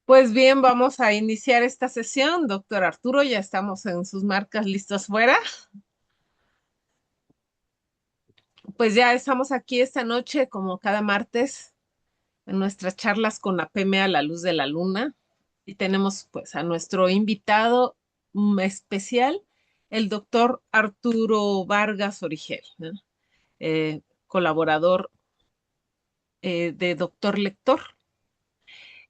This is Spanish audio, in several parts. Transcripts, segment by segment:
Pues bien, vamos a iniciar esta sesión. Doctor Arturo, ya estamos en sus marcas listos fuera. Pues ya estamos aquí esta noche, como cada martes, en nuestras charlas con la PM a la luz de la luna. Y tenemos pues a nuestro invitado especial, el doctor Arturo Vargas Origel, ¿no? Colaborador de Doctor Lector.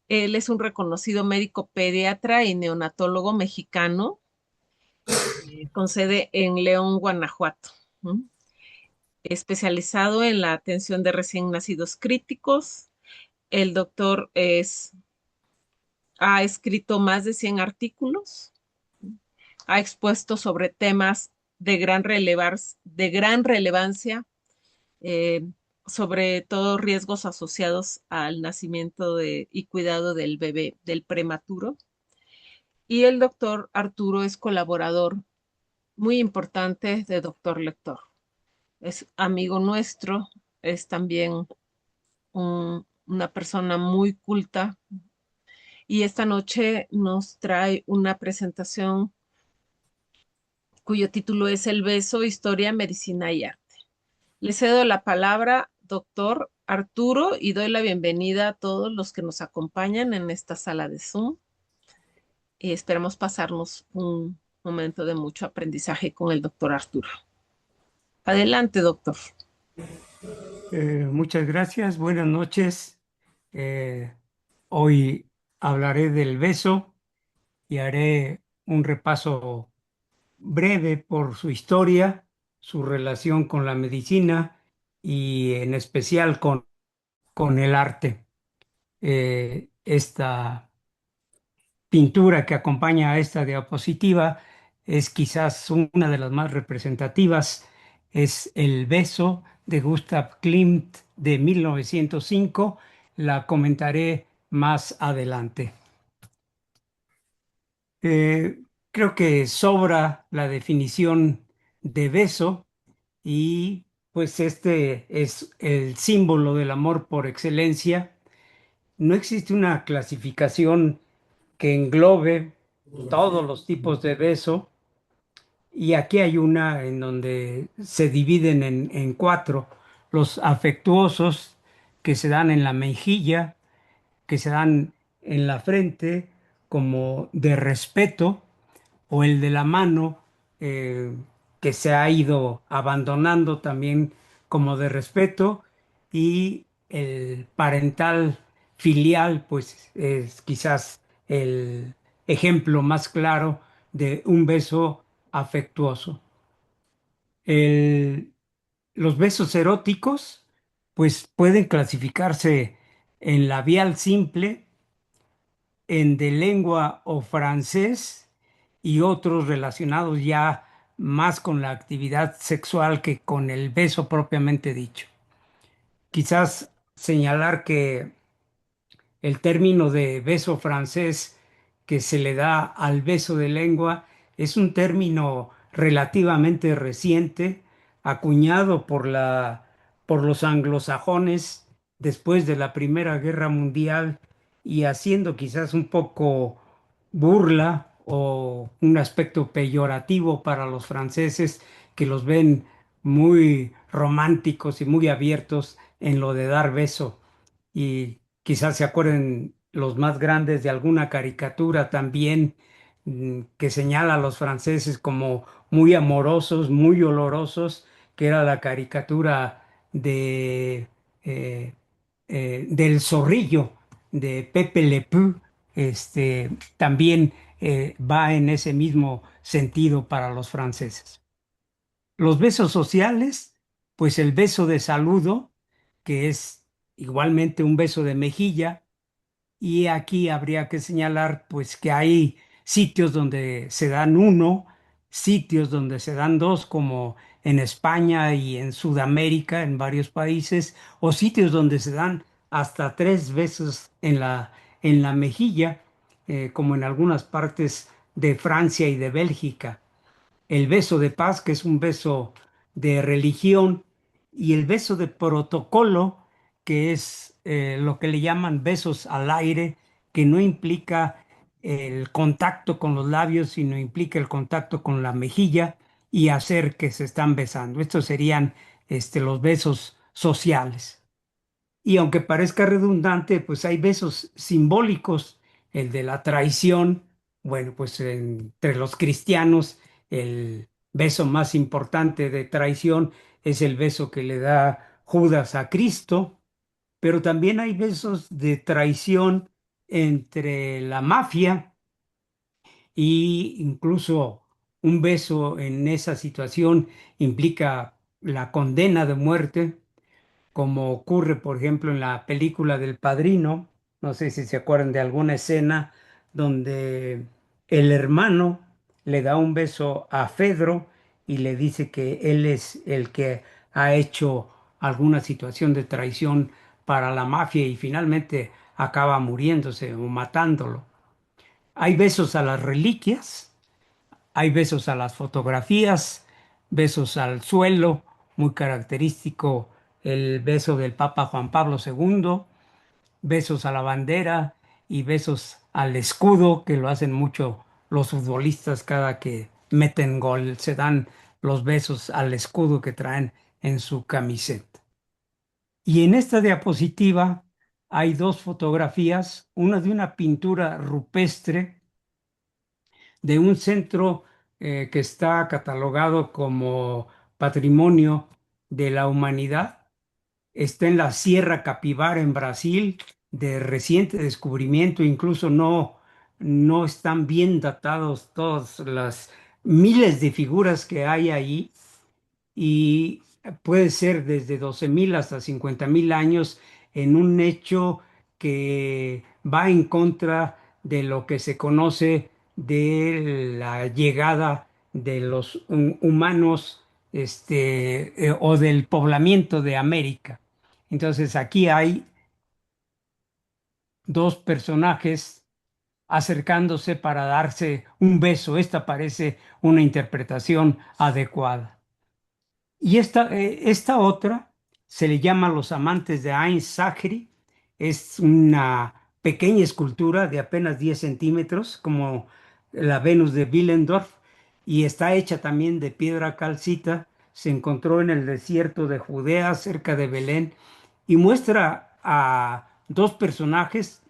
Él es un reconocido médico pediatra y neonatólogo mexicano con sede en León, Guanajuato, ¿no? Especializado en la atención de recién nacidos críticos. El doctor ha escrito más de 100 artículos, ha expuesto sobre temas de gran relevancia, eh, sobre todo riesgos asociados al nacimiento y cuidado del bebé, del prematuro. Y el doctor Arturo es colaborador muy importante de Doctor Lector. Es amigo nuestro, es también una persona muy culta y esta noche nos trae una presentación cuyo título es El beso, historia, medicina y arte. Le cedo la palabra, doctor Arturo, y doy la bienvenida a todos los que nos acompañan en esta sala de Zoom y esperamos pasarnos un momento de mucho aprendizaje con el doctor Arturo. Adelante, doctor. Muchas gracias, buenas noches. Eh, Hoy hablaré del beso y haré un repaso breve por su historia, su relación con la medicina y en especial con el arte. Esta pintura que acompaña a esta diapositiva es quizás una de las más representativas. Es El beso de Gustav Klimt de 1905. La comentaré más adelante. Eh, Creo que sobra la definición de beso y pues este es el símbolo del amor por excelencia. No existe una clasificación que englobe todos los tipos de beso y aquí hay una en donde se dividen en cuatro: los afectuosos, que se dan en la mejilla, que se dan en la frente como de respeto, o el de la mano, eh, que se ha ido abandonando también como de respeto, y el parental filial, pues es quizás el ejemplo más claro de un beso afectuoso. El- los besos eróticos, pues pueden clasificarse en labial simple, en de lengua o francés, y otros relacionados ya más con la actividad sexual que con el beso propiamente dicho. Quizás señalar que el término de beso francés que se le da al beso de lengua es un término relativamente reciente, acuñado por los anglosajones después de la Primera Guerra Mundial, y haciendo quizás un poco burla o un aspecto peyorativo para los franceses, que los ven muy románticos y muy abiertos en lo de dar beso. Y quizás se acuerden los más grandes de alguna caricatura también, que señala a los franceses como muy amorosos, muy olorosos, que era la caricatura de eh, del zorrillo de Pepe Le Pew. También va en ese mismo sentido para los franceses. Los besos sociales, pues el beso de saludo, que es igualmente un beso de mejilla, y aquí habría que señalar pues que hay sitios donde se dan uno, sitios donde se dan dos, como en España y en Sudamérica, en varios países, o sitios donde se dan hasta tres besos en la mejilla, como en algunas partes de Francia y de Bélgica. El beso de paz, que es un beso de religión, y el beso de protocolo, que es lo que le llaman besos al aire, que no implica el contacto con los labios, sino implica el contacto con la mejilla y hacer que se están besando. Estos serían los besos sociales. Y aunque parezca redundante, pues hay besos simbólicos. El de la traición, bueno, pues entre los cristianos el beso más importante de traición es el beso que le da Judas a Cristo, pero también hay besos de traición entre la mafia y incluso un beso en esa situación implica la condena de muerte, como ocurre, por ejemplo, en la película del Padrino. No sé si se acuerdan de alguna escena donde el hermano le da un beso a Fedro y le dice que él es el que ha hecho alguna situación de traición para la mafia y finalmente acaba muriéndose o matándolo. Hay besos a las reliquias, hay besos a las fotografías, besos al suelo, muy característico el beso del Papa Juan Pablo II, besos a la bandera y besos al escudo, que lo hacen mucho los futbolistas cada que meten gol, se dan los besos al escudo que traen en su camiseta. Y en esta diapositiva hay dos fotografías, una de una pintura rupestre de un centro que está catalogado como Patrimonio de la Humanidad. Está en la Sierra Capibara en Brasil, de reciente descubrimiento, incluso no están bien datados todas las miles de figuras que hay ahí y puede ser desde 12.000 hasta 50.000 años en un hecho que va en contra de lo que se conoce de la llegada de los humanos o del poblamiento de América. Entonces aquí hay dos personajes acercándose para darse un beso. Esta parece una interpretación adecuada. Y esta otra se le llama Los Amantes de Ain Sahri. Es una pequeña escultura de apenas 10 centímetros, como la Venus de Willendorf, y está hecha también de piedra calcita. Se encontró en el desierto de Judea, cerca de Belén, y muestra a dos personajes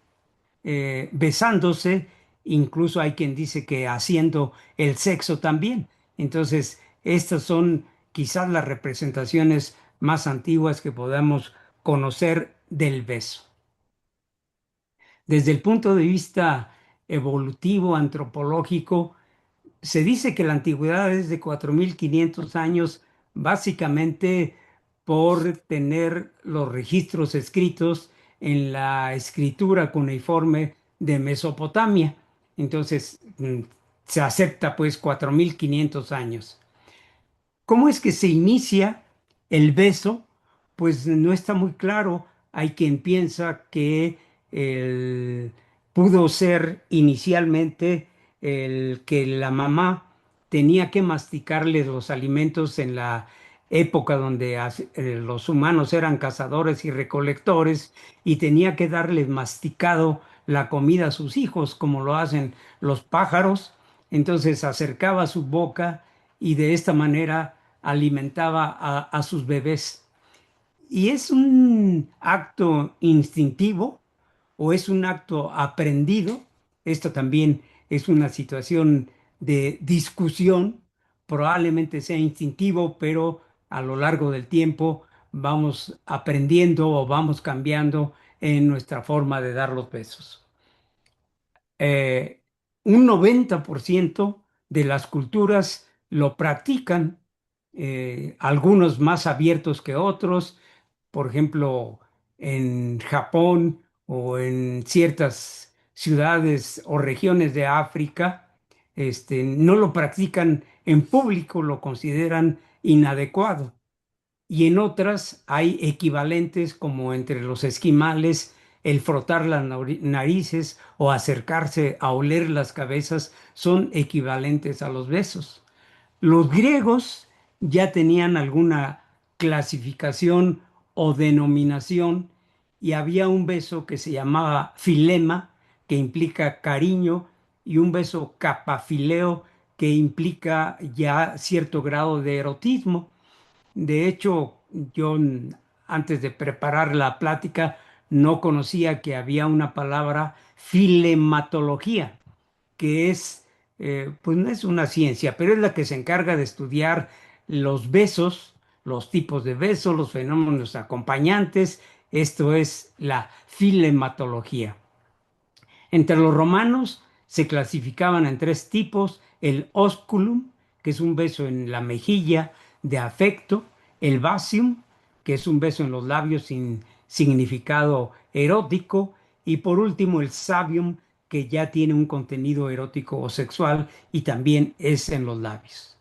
besándose, incluso hay quien dice que haciendo el sexo también. Entonces, estas son quizás las representaciones más antiguas que podamos conocer del beso. Desde el punto de vista evolutivo, antropológico, se dice que la antigüedad es de 4.500 años, básicamente por tener los registros escritos en la escritura cuneiforme de Mesopotamia. Entonces, se acepta pues 4.500 años. ¿Cómo es que se inicia el beso? Pues no está muy claro. Hay quien piensa que pudo ser inicialmente el que la mamá tenía que masticarle los alimentos en la época donde los humanos eran cazadores y recolectores y tenía que darles masticado la comida a sus hijos, como lo hacen los pájaros. Entonces acercaba su boca y de esta manera alimentaba a sus bebés. ¿Y es un acto instintivo o es un acto aprendido? Esto también es una situación de discusión. Probablemente sea instintivo, pero a lo largo del tiempo vamos aprendiendo o vamos cambiando en nuestra forma de dar los besos. eh, un 90% de las culturas lo practican, algunos más abiertos que otros. Por ejemplo, en Japón o en ciertas ciudades o regiones de África, no lo practican en público, lo consideran inadecuado. Y en otras hay equivalentes como entre los esquimales, el frotar las narices o acercarse a oler las cabezas son equivalentes a los besos. Los griegos ya tenían alguna clasificación o denominación y había un beso que se llamaba filema, que implica cariño, y un beso capafileo, que implica ya cierto grado de erotismo. De hecho, yo antes de preparar la plática no conocía que había una palabra filematología, que es, pues no es una ciencia, pero es la que se encarga de estudiar los besos, los tipos de besos, los fenómenos acompañantes. Esto es la filematología. Entre los romanos se clasificaban en tres tipos: el osculum, que es un beso en la mejilla de afecto; el basium, que es un beso en los labios sin significado erótico; y por último el sabium, que ya tiene un contenido erótico o sexual y también es en los labios.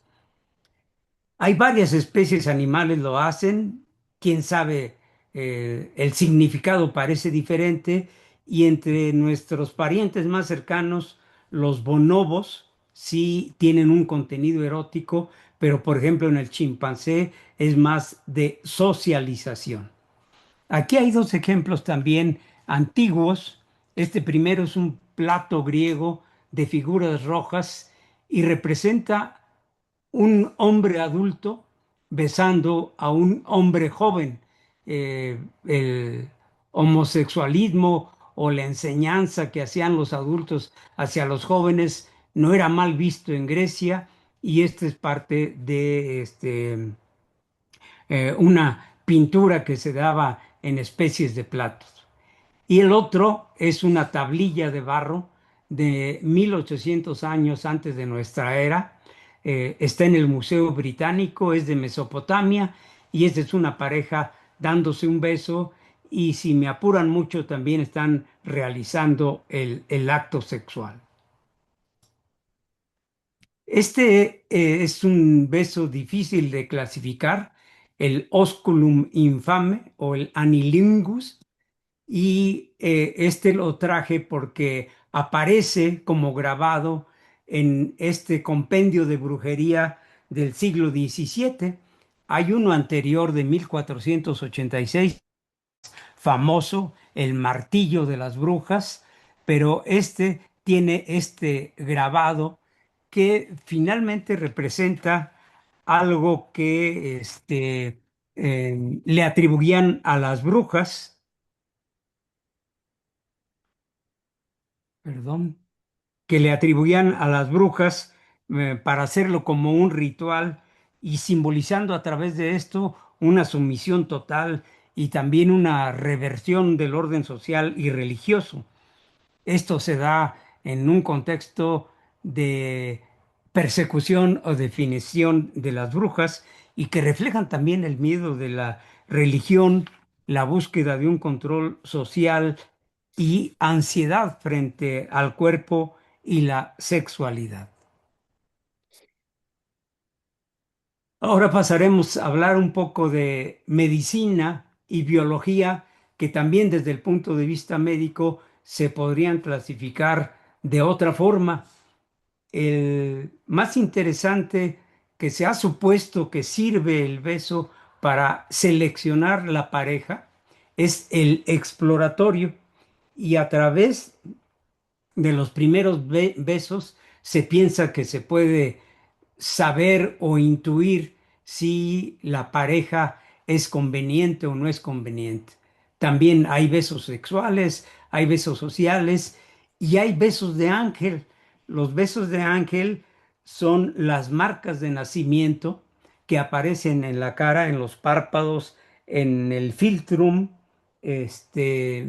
Hay varias especies animales lo hacen, quién sabe, el significado parece diferente, y entre nuestros parientes más cercanos, los bonobos sí tienen un contenido erótico, pero por ejemplo en el chimpancé es más de socialización. Aquí hay dos ejemplos también antiguos. Este primero es un plato griego de figuras rojas y representa un hombre adulto besando a un hombre joven. El homosexualismo o la enseñanza que hacían los adultos hacia los jóvenes no era mal visto en Grecia, y esta es parte de una pintura que se daba en especies de platos. Y el otro es una tablilla de barro de 1800 años antes de nuestra era. Está en el Museo Británico, es de Mesopotamia, y esta es una pareja dándose un beso, y si me apuran mucho también están realizando el acto sexual. Este es un beso difícil de clasificar, el osculum infame o el anilingus, y este lo traje porque aparece como grabado en este compendio de brujería del siglo XVII. Hay uno anterior de 1486, famoso, el martillo de las brujas, pero este tiene este grabado que finalmente representa algo que le atribuían a las brujas, perdón, que le atribuían a las brujas, para hacerlo como un ritual, y simbolizando a través de esto una sumisión total y también una reversión del orden social y religioso. Esto se da en un contexto de persecución o definición de las brujas, y que reflejan también el miedo de la religión, la búsqueda de un control social y ansiedad frente al cuerpo y la sexualidad. Ahora pasaremos a hablar un poco de medicina y biología, que también desde el punto de vista médico se podrían clasificar de otra forma. El más interesante, que se ha supuesto que sirve el beso para seleccionar la pareja, es el exploratorio, y a través de los primeros besos se piensa que se puede saber o intuir si la pareja es conveniente o no es conveniente. También hay besos sexuales, hay besos sociales y hay besos de ángel. Los besos de ángel son las marcas de nacimiento que aparecen en la cara, en los párpados, en el filtrum, este,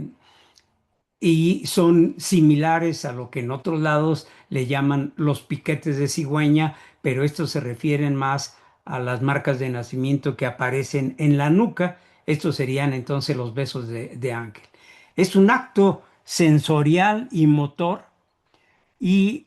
y son similares a lo que en otros lados le llaman los piquetes de cigüeña, pero estos se refieren más a las marcas de nacimiento que aparecen en la nuca. Estos serían entonces los besos de ángel. Es un acto sensorial y motor, y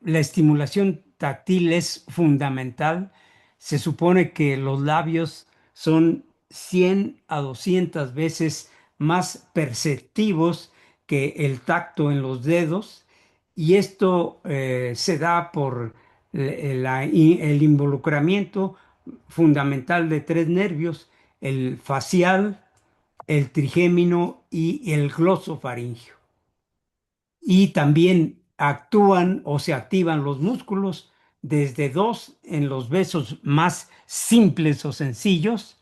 la estimulación táctil es fundamental. Se supone que los labios son 100 a 200 veces más perceptivos que el tacto en los dedos, y esto se da por el involucramiento fundamental de tres nervios: el facial, el trigémino y el glosofaringio. y también actúan o se activan los músculos desde dos en los besos más simples o sencillos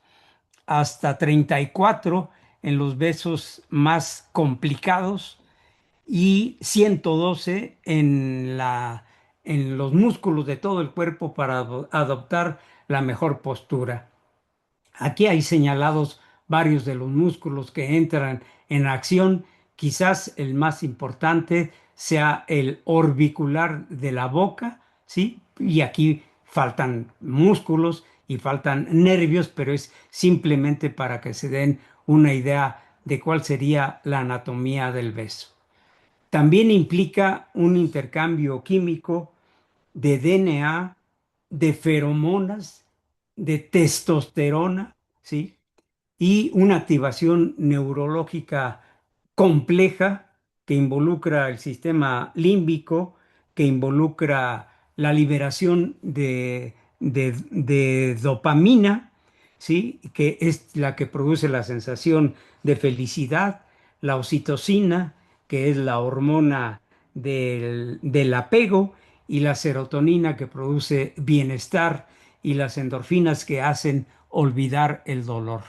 hasta 34 en los besos más complicados y 112 en los músculos de todo el cuerpo para adoptar la mejor postura. Aquí hay señalados varios de los músculos que entran en acción. Quizás el más importante sea el orbicular de la boca, ¿sí? Y aquí faltan músculos y faltan nervios, pero es simplemente para que se den una idea de cuál sería la anatomía del beso. También implica un intercambio químico de DNA, de feromonas, de testosterona, ¿sí? Y una activación neurológica compleja que involucra el sistema límbico, que involucra la liberación de dopamina, ¿sí? Que es la que produce la sensación de felicidad, la oxitocina, que es la hormona del apego, y la serotonina, que produce bienestar, y las endorfinas, que hacen olvidar el dolor.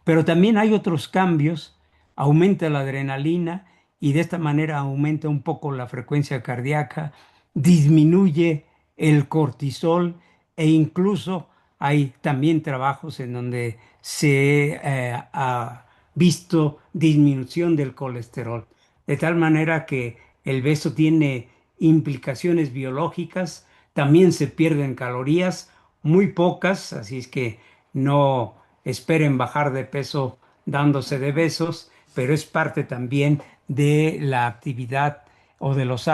Pero también hay otros cambios, aumenta la adrenalina y de esta manera aumenta un poco la frecuencia cardíaca, disminuye el cortisol e incluso hay también trabajos en donde se ha visto disminución del colesterol. De tal manera que el beso tiene implicaciones biológicas, también se pierden calorías, muy pocas, así es que no esperen bajar de peso dándose de besos, pero es parte también de la actividad o de los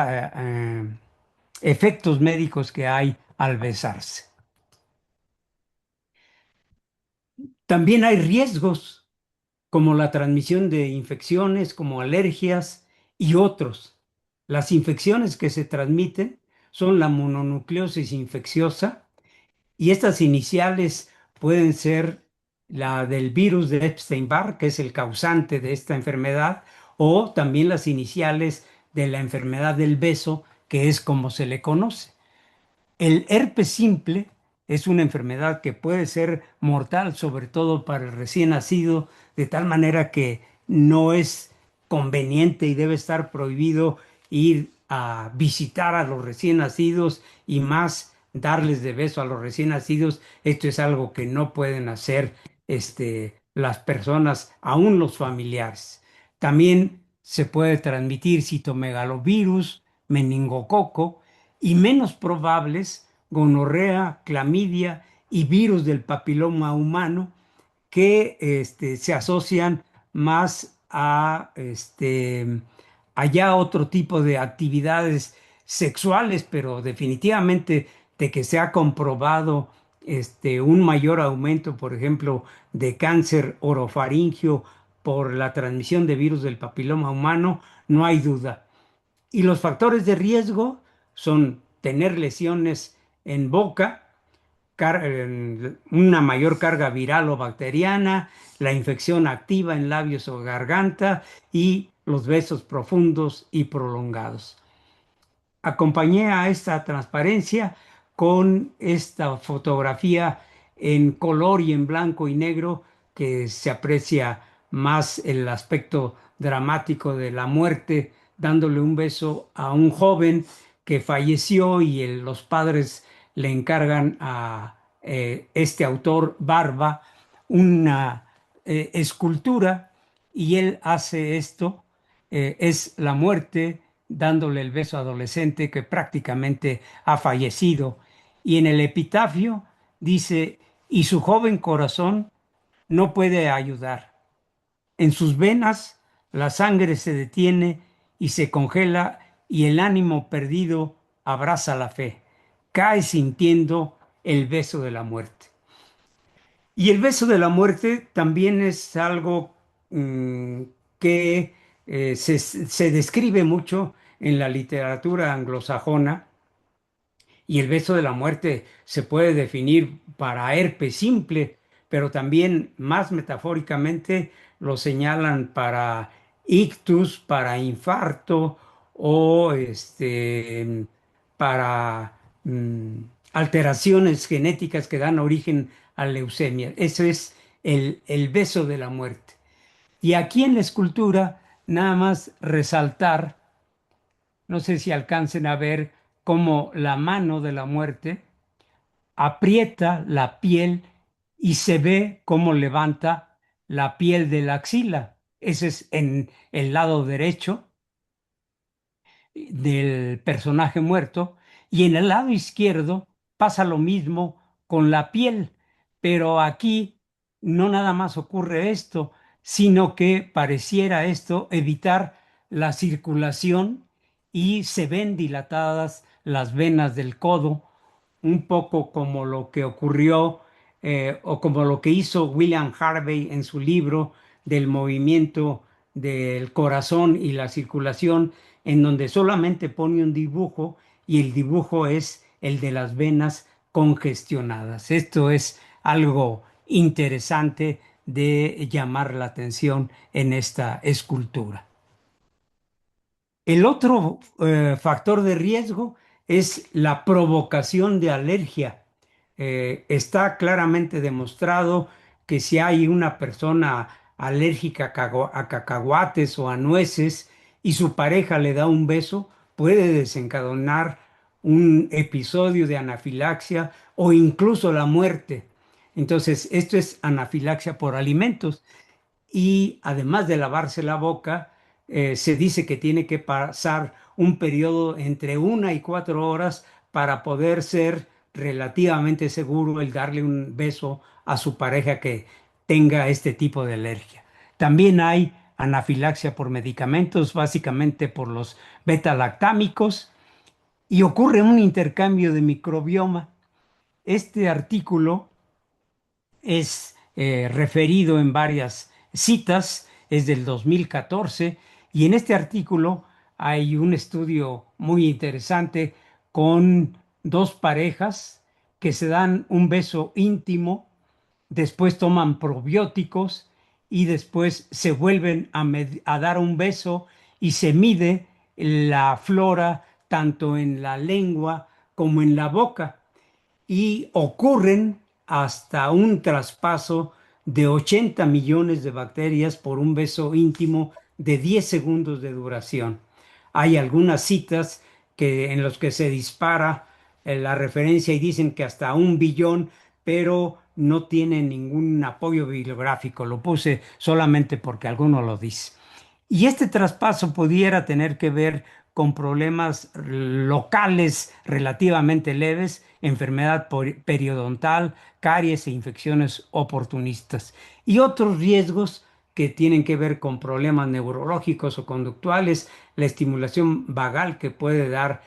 efectos médicos que hay al besarse. También hay riesgos como la transmisión de infecciones, como alergias y otros. Las infecciones que se transmiten son la mononucleosis infecciosa y estas iniciales pueden ser la del virus de Epstein-Barr, que es el causante de esta enfermedad, o también las iniciales de la enfermedad del beso, que es como se le conoce. El herpes simple es una enfermedad que puede ser mortal, sobre todo para el recién nacido, de tal manera que no es conveniente y debe estar prohibido ir a visitar a los recién nacidos y más darles de beso a los recién nacidos. Esto es algo que no pueden hacer las personas, aún los familiares. También se puede transmitir citomegalovirus, meningococo y menos probables gonorrea, clamidia y virus del papiloma humano que se asocian más a allá otro tipo de actividades sexuales, pero definitivamente de que se ha comprobado un mayor aumento, por ejemplo, de cáncer orofaringio por la transmisión de virus del papiloma humano, no hay duda. Y los factores de riesgo son tener lesiones en boca, una mayor carga viral o bacteriana, la infección activa en labios o garganta y los besos profundos y prolongados. Acompañé a esta transparencia con esta fotografía en color y en blanco y negro que se aprecia más el aspecto dramático de la muerte, dándole un beso a un joven que falleció y los padres le encargan a este autor Barba una escultura y él hace esto, es la muerte dándole el beso adolescente que prácticamente ha fallecido. Y en el epitafio dice, y su joven corazón no puede ayudar. En sus venas la sangre se detiene y se congela y el ánimo perdido abraza la fe. Cae sintiendo el beso de la muerte. Y el beso de la muerte también es algo que se describe mucho en la literatura anglosajona y el beso de la muerte se puede definir para herpes simple, pero también más metafóricamente lo señalan para ictus, para infarto o para alteraciones genéticas que dan origen a leucemia. Eso es el beso de la muerte. Y aquí en la escultura, nada más resaltar, no sé si alcancen a ver cómo la mano de la muerte aprieta la piel y se ve cómo levanta la piel de la axila. Ese es en el lado derecho del personaje muerto, y en el lado izquierdo pasa lo mismo con la piel, pero aquí no nada más ocurre esto, sino que pareciera esto evitar la circulación y se ven dilatadas las venas del codo, un poco como lo que ocurrió o como lo que hizo William Harvey en su libro del movimiento del corazón y la circulación, en donde solamente pone un dibujo y el dibujo es el de las venas congestionadas. Esto es algo interesante de llamar la atención en esta escultura. El otro factor de riesgo es la provocación de alergia. Está claramente demostrado que si hay una persona alérgica a cacahuates o a nueces y su pareja le da un beso, puede desencadenar un episodio de anafilaxia o incluso la muerte. Entonces, esto es anafilaxia por alimentos, y además de lavarse la boca, se dice que tiene que pasar un periodo entre 1 y 4 horas para poder ser relativamente seguro el darle un beso a su pareja que tenga este tipo de alergia. También hay anafilaxia por medicamentos, básicamente por los beta-lactámicos, y ocurre un intercambio de microbioma. Este artículo es referido en varias citas, es del 2014, y en este artículo hay un estudio muy interesante con dos parejas que se dan un beso íntimo, después toman probióticos y después se vuelven a dar un beso y se mide la flora tanto en la lengua como en la boca, y ocurren hasta un traspaso de 80 millones de bacterias por un beso íntimo de 10 segundos de duración. Hay algunas citas en los que se dispara la referencia y dicen que hasta 1 billón, pero no tiene ningún apoyo bibliográfico. Lo puse solamente porque alguno lo dice. Y este traspaso pudiera tener que ver con problemas locales relativamente leves, enfermedad periodontal, caries e infecciones oportunistas. Y otros riesgos que tienen que ver con problemas neurológicos o conductuales, la estimulación vagal que puede dar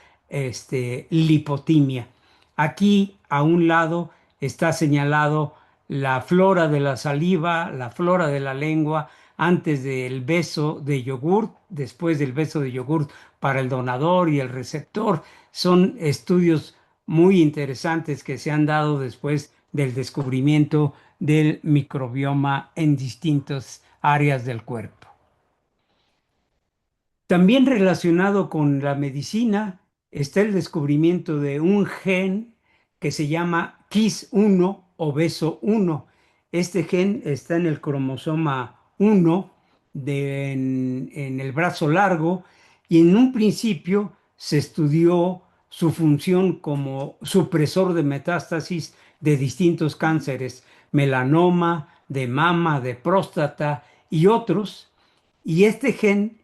lipotimia. Aquí a un lado está señalado la flora de la saliva, la flora de la lengua, antes del beso de yogurt, después del beso de yogurt para el donador y el receptor. Son estudios muy interesantes que se han dado después del descubrimiento del microbioma en distintas áreas del cuerpo. También relacionado con la medicina está el descubrimiento de un gen que se llama KIS1 o beso 1. Este gen está en el cromosoma 1 en el brazo largo, y en un principio se estudió su función como supresor de metástasis de distintos cánceres, melanoma, de mama, de próstata y otros. Y este gen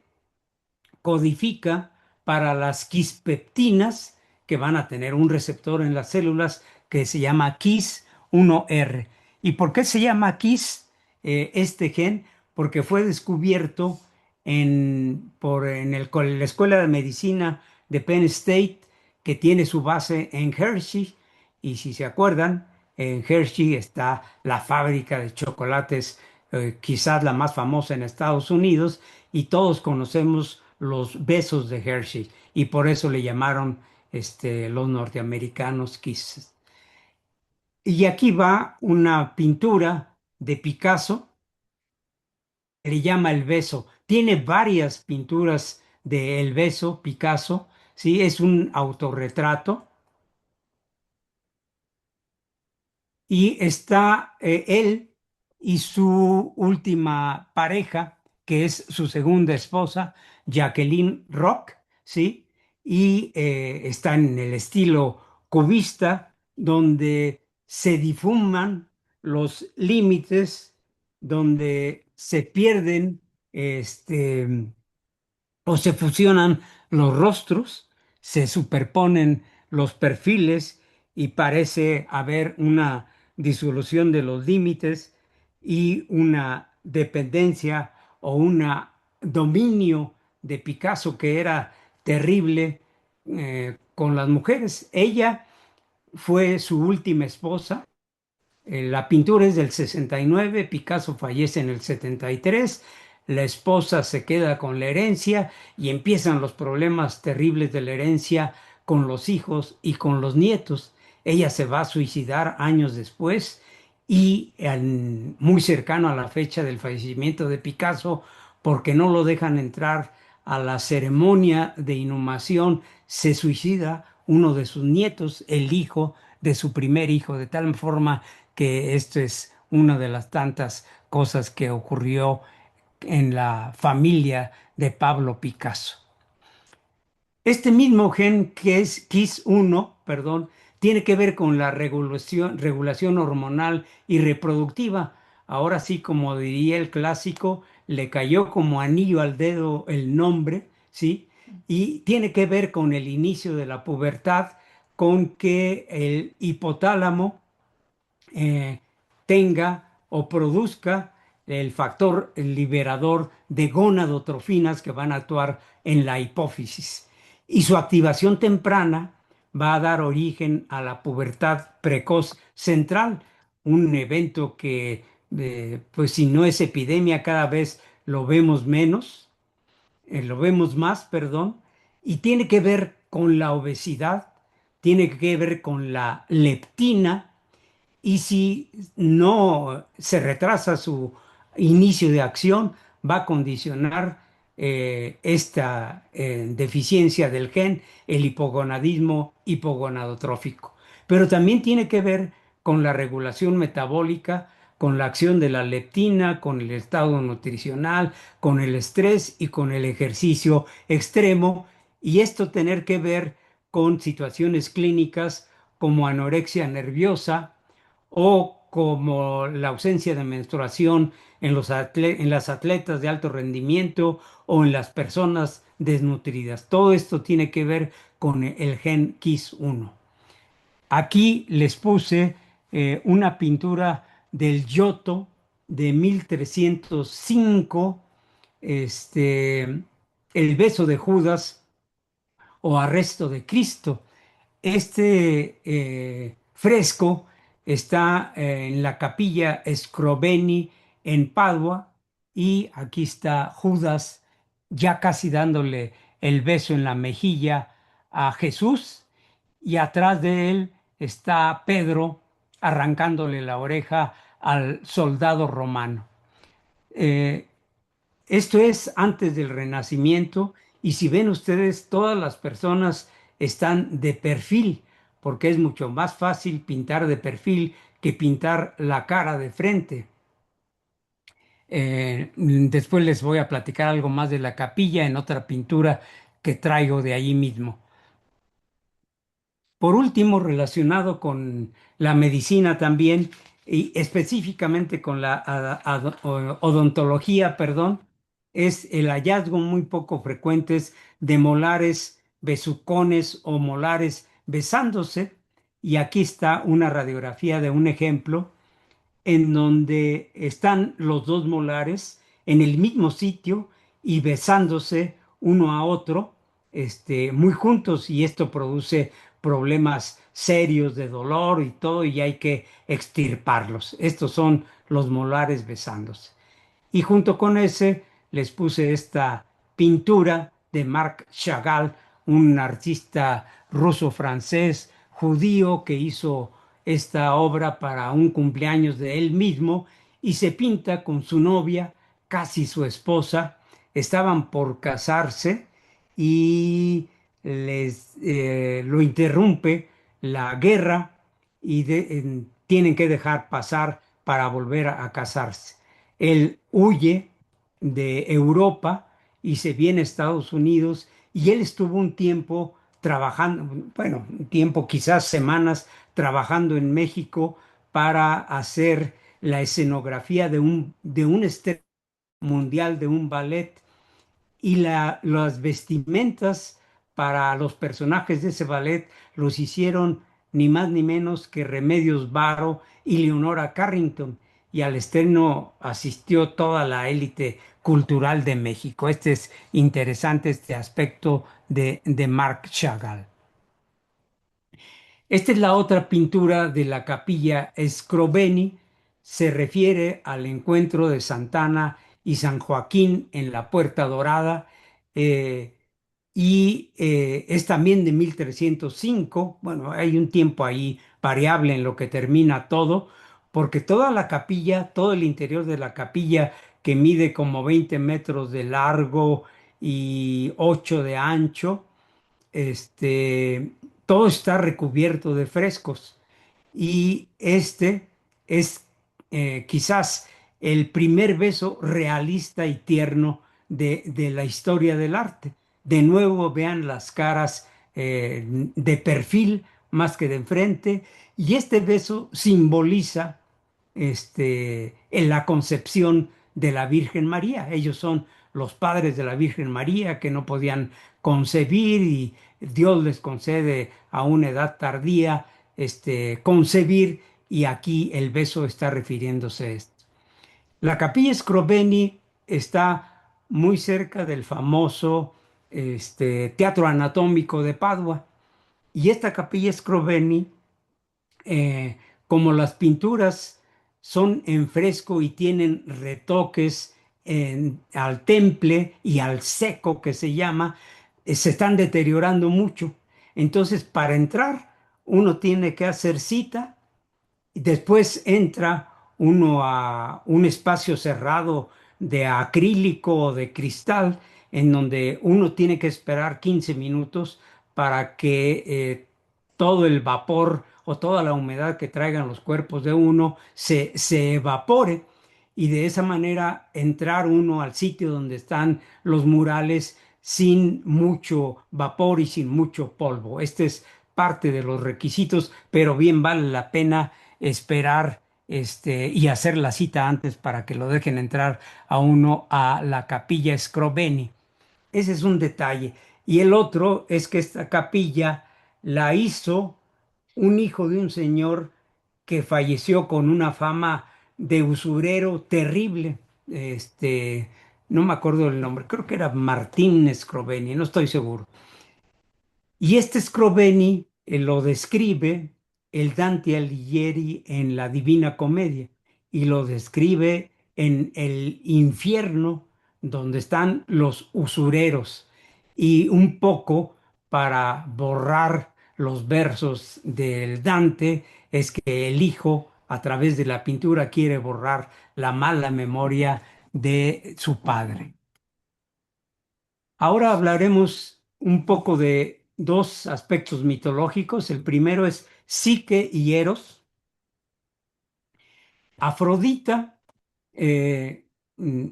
codifica para las quispeptinas, que van a tener un receptor en las células que se llama KIS1R. ¿Y por qué se llama KIS este gen? Porque fue descubierto la Escuela de Medicina de Penn State, que tiene su base en Hershey. Y si se acuerdan, en Hershey está la fábrica de chocolates, quizás la más famosa en Estados Unidos, y todos conocemos los besos de Hershey, y por eso le llamaron los norteamericanos Kisses. Y aquí va una pintura de Picasso, le llama El beso. Tiene varias pinturas de El Beso, Picasso, ¿sí? Es un autorretrato y está él y su última pareja, que es su segunda esposa, Jacqueline Rock, ¿sí? Y está en el estilo cubista, donde se difuman los límites, donde se pierden este, o se fusionan los rostros, se superponen los perfiles y parece haber una disolución de los límites y una dependencia o un dominio de Picasso que era terrible con las mujeres. Ella fue su última esposa. La pintura es del 69, Picasso fallece en el 73, la esposa se queda con la herencia y empiezan los problemas terribles de la herencia con los hijos y con los nietos. Ella se va a suicidar años después y muy cercano a la fecha del fallecimiento de Picasso, porque no lo dejan entrar a la ceremonia de inhumación, se suicida uno de sus nietos, el hijo de su primer hijo, de tal forma que esto es una de las tantas cosas que ocurrió en la familia de Pablo Picasso. Este mismo gen que es KIS1, perdón, tiene que ver con la regulación hormonal y reproductiva. Ahora sí, como diría el clásico, le cayó como anillo al dedo el nombre, ¿sí? Y tiene que ver con el inicio de la pubertad, con que el hipotálamo eh, tenga o produzca el factor liberador de gonadotrofinas que van a actuar en la hipófisis. Y su activación temprana va a dar origen a la pubertad precoz central, un evento que, pues si no es epidemia, cada vez lo vemos menos, lo vemos más, perdón, y tiene que ver con la obesidad, tiene que ver con la leptina, y si no se retrasa su inicio de acción, va a condicionar esta deficiencia del gen, el hipogonadismo hipogonadotrófico. Pero también tiene que ver con la regulación metabólica, con la acción de la leptina, con el estado nutricional, con el estrés y con el ejercicio extremo. Y esto tener que ver con situaciones clínicas como anorexia nerviosa, o como la ausencia de menstruación en las atletas de alto rendimiento o en las personas desnutridas. Todo esto tiene que ver con el gen KIS1. Aquí les puse una pintura del Giotto de 1305, El beso de Judas o Arresto de Cristo. Este fresco está en la capilla Scrovegni en Padua y aquí está Judas ya casi dándole el beso en la mejilla a Jesús y atrás de él está Pedro arrancándole la oreja al soldado romano. Eh, Esto es antes del Renacimiento y si ven ustedes, todas las personas están de perfil, porque es mucho más fácil pintar de perfil que pintar la cara de frente. Después les voy a platicar algo más de la capilla en otra pintura que traigo de allí mismo. Por último, relacionado con la medicina también, y específicamente con la odontología, perdón, es el hallazgo muy poco frecuentes de molares besucones o molares besándose. Y aquí está una radiografía de un ejemplo en donde están los dos molares en el mismo sitio y besándose uno a otro, muy juntos, y esto produce problemas serios de dolor y todo, y hay que extirparlos. Estos son los molares besándose. Y junto con ese les puse esta pintura de Marc Chagall, un artista ruso-francés judío que hizo esta obra para un cumpleaños de él mismo y se pinta con su novia, casi su esposa, estaban por casarse y lo interrumpe la guerra y tienen que dejar pasar para volver a casarse. Él huye de Europa y se viene a Estados Unidos y él estuvo un tiempo trabajando, bueno, un tiempo, quizás semanas, trabajando en México para hacer la escenografía de un estreno mundial de un ballet y las vestimentas para los personajes de ese ballet los hicieron ni más ni menos que Remedios Varo y Leonora Carrington. Y al estreno asistió toda la élite cultural de México. Este es interesante, este aspecto de Marc Chagall. Esta es la otra pintura de la capilla Scroveni. Se refiere al encuentro de Santana y San Joaquín en la Puerta Dorada eh, y es también de 1305. Bueno, hay un tiempo ahí variable en lo que termina todo, porque toda la capilla, todo el interior de la capilla que mide como 20 metros de largo y 8 de ancho, este, todo está recubierto de frescos y este es quizás el primer beso realista y tierno de la historia del arte. De nuevo vean las caras de perfil más que de enfrente y este beso simboliza en la concepción de la Virgen María. Ellos son los padres de la Virgen María que no podían concebir y Dios les concede a una edad tardía concebir y aquí el beso está refiriéndose a esto. La Capilla Scroveni está muy cerca del famoso Teatro Anatómico de Padua y esta Capilla Scroveni eh, como las pinturas son en fresco y tienen retoques al temple y al seco que se llama, se están deteriorando mucho. Entonces, para entrar, uno tiene que hacer cita y después entra uno a un espacio cerrado de acrílico o de cristal en donde uno tiene que esperar 15 minutos para que todo el vapor o toda la humedad que traigan los cuerpos de uno se evapore y de esa manera entrar uno al sitio donde están los murales sin mucho vapor y sin mucho polvo. Este es parte de los requisitos, pero bien vale la pena esperar y hacer la cita antes para que lo dejen entrar a uno a la capilla Scroveni. Ese es un detalle. Y el otro es que esta capilla la hizo un hijo de un señor que falleció con una fama de usurero terrible. No me acuerdo el nombre, creo que era Martín Scroveni, no estoy seguro. Y este Scroveni lo describe el Dante Alighieri en la Divina Comedia y lo describe en el infierno donde están los usureros y un poco para borrar los versos del Dante es que el hijo a través de la pintura quiere borrar la mala memoria de su padre. Ahora hablaremos un poco de dos aspectos mitológicos. El primero es Psique y Eros. Afrodita eh, mm,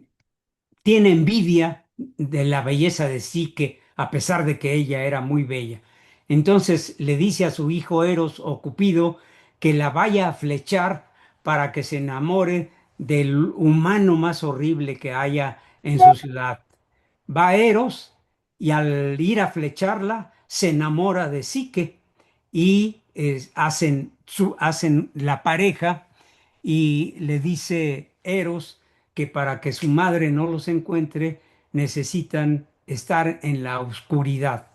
tiene envidia de la belleza de Psique, a pesar de que ella era muy bella. Entonces le dice a su hijo Eros o Cupido que la vaya a flechar para que se enamore del humano más horrible que haya en su ciudad. Va Eros y al ir a flecharla se enamora de Psique y hacen la pareja y le dice Eros que para que su madre no los encuentre necesitan estar en la oscuridad.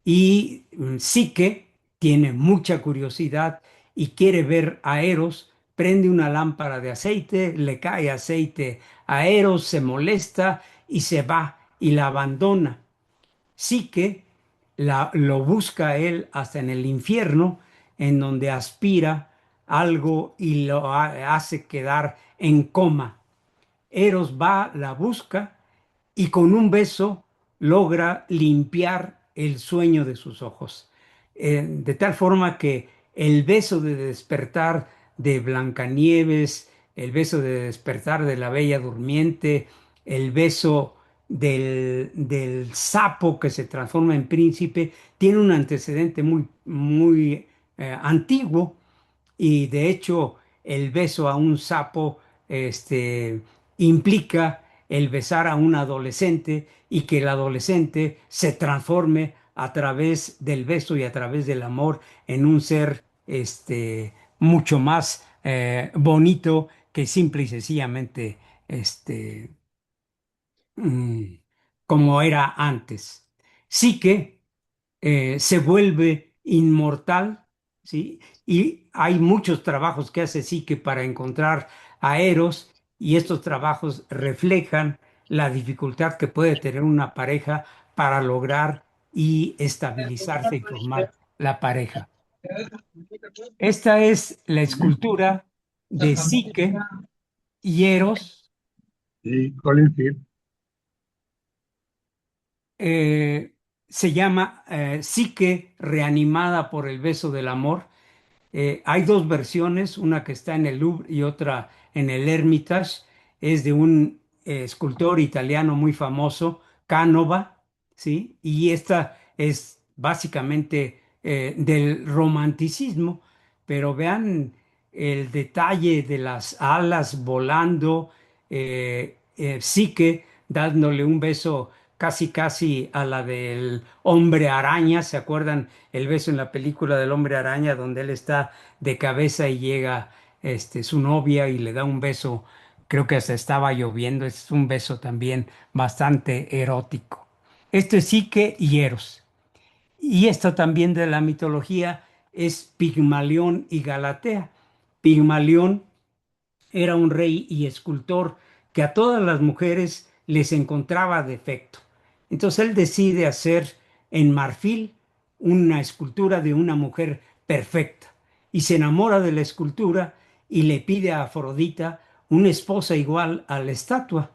Y Psique tiene mucha curiosidad y quiere ver a Eros, prende una lámpara de aceite, le cae aceite a Eros, se molesta y se va y la abandona. Psique lo busca a él hasta en el infierno, en donde aspira algo y lo hace quedar en coma. Eros va, la busca y con un beso logra limpiar el sueño de sus ojos. De tal forma que el beso de despertar de Blancanieves, el beso de despertar de la Bella Durmiente, el beso del sapo que se transforma en príncipe, tiene un antecedente muy antiguo, y de hecho el beso a un sapo implica el besar a un adolescente y que el adolescente se transforme a través del beso y a través del amor en un ser mucho más bonito que simple y sencillamente este, mm, como era antes. Sí que se vuelve inmortal, ¿sí? Y hay muchos trabajos que hace Psique para encontrar a Eros, y estos trabajos reflejan la dificultad que puede tener una pareja para lograr y estabilizarse y formar la pareja. Esta es la escultura de Psique y Eros. Sí, Colin Firth. eh, Se llama Psique reanimada por el beso del amor. Hay dos versiones, una que está en el Louvre y otra en el Hermitage. Es de un escultor italiano muy famoso, Canova, ¿sí? Y esta es básicamente del romanticismo, pero vean el detalle de las alas volando, Psique dándole un beso casi casi a la del hombre araña. ¿Se acuerdan el beso en la película del hombre araña donde él está de cabeza y llega su novia y le da un beso? Creo que hasta estaba lloviendo. Es un beso también bastante erótico. Esto es Psique y Eros. Y esto también de la mitología es Pigmalión y Galatea. Pigmalión era un rey y escultor que a todas las mujeres les encontraba defecto. Entonces él decide hacer en marfil una escultura de una mujer perfecta y se enamora de la escultura y le pide a Afrodita una esposa igual a la estatua.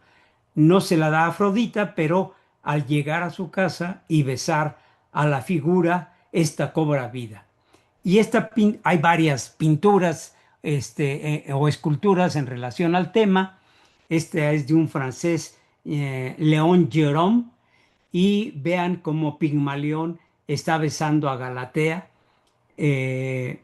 No se la da a Afrodita, pero al llegar a su casa y besar a la figura, esta cobra vida. Y hay varias pinturas o esculturas en relación al tema. Esta es de un francés, Léon Gérôme, y vean cómo Pigmalión está besando a Galatea. eh,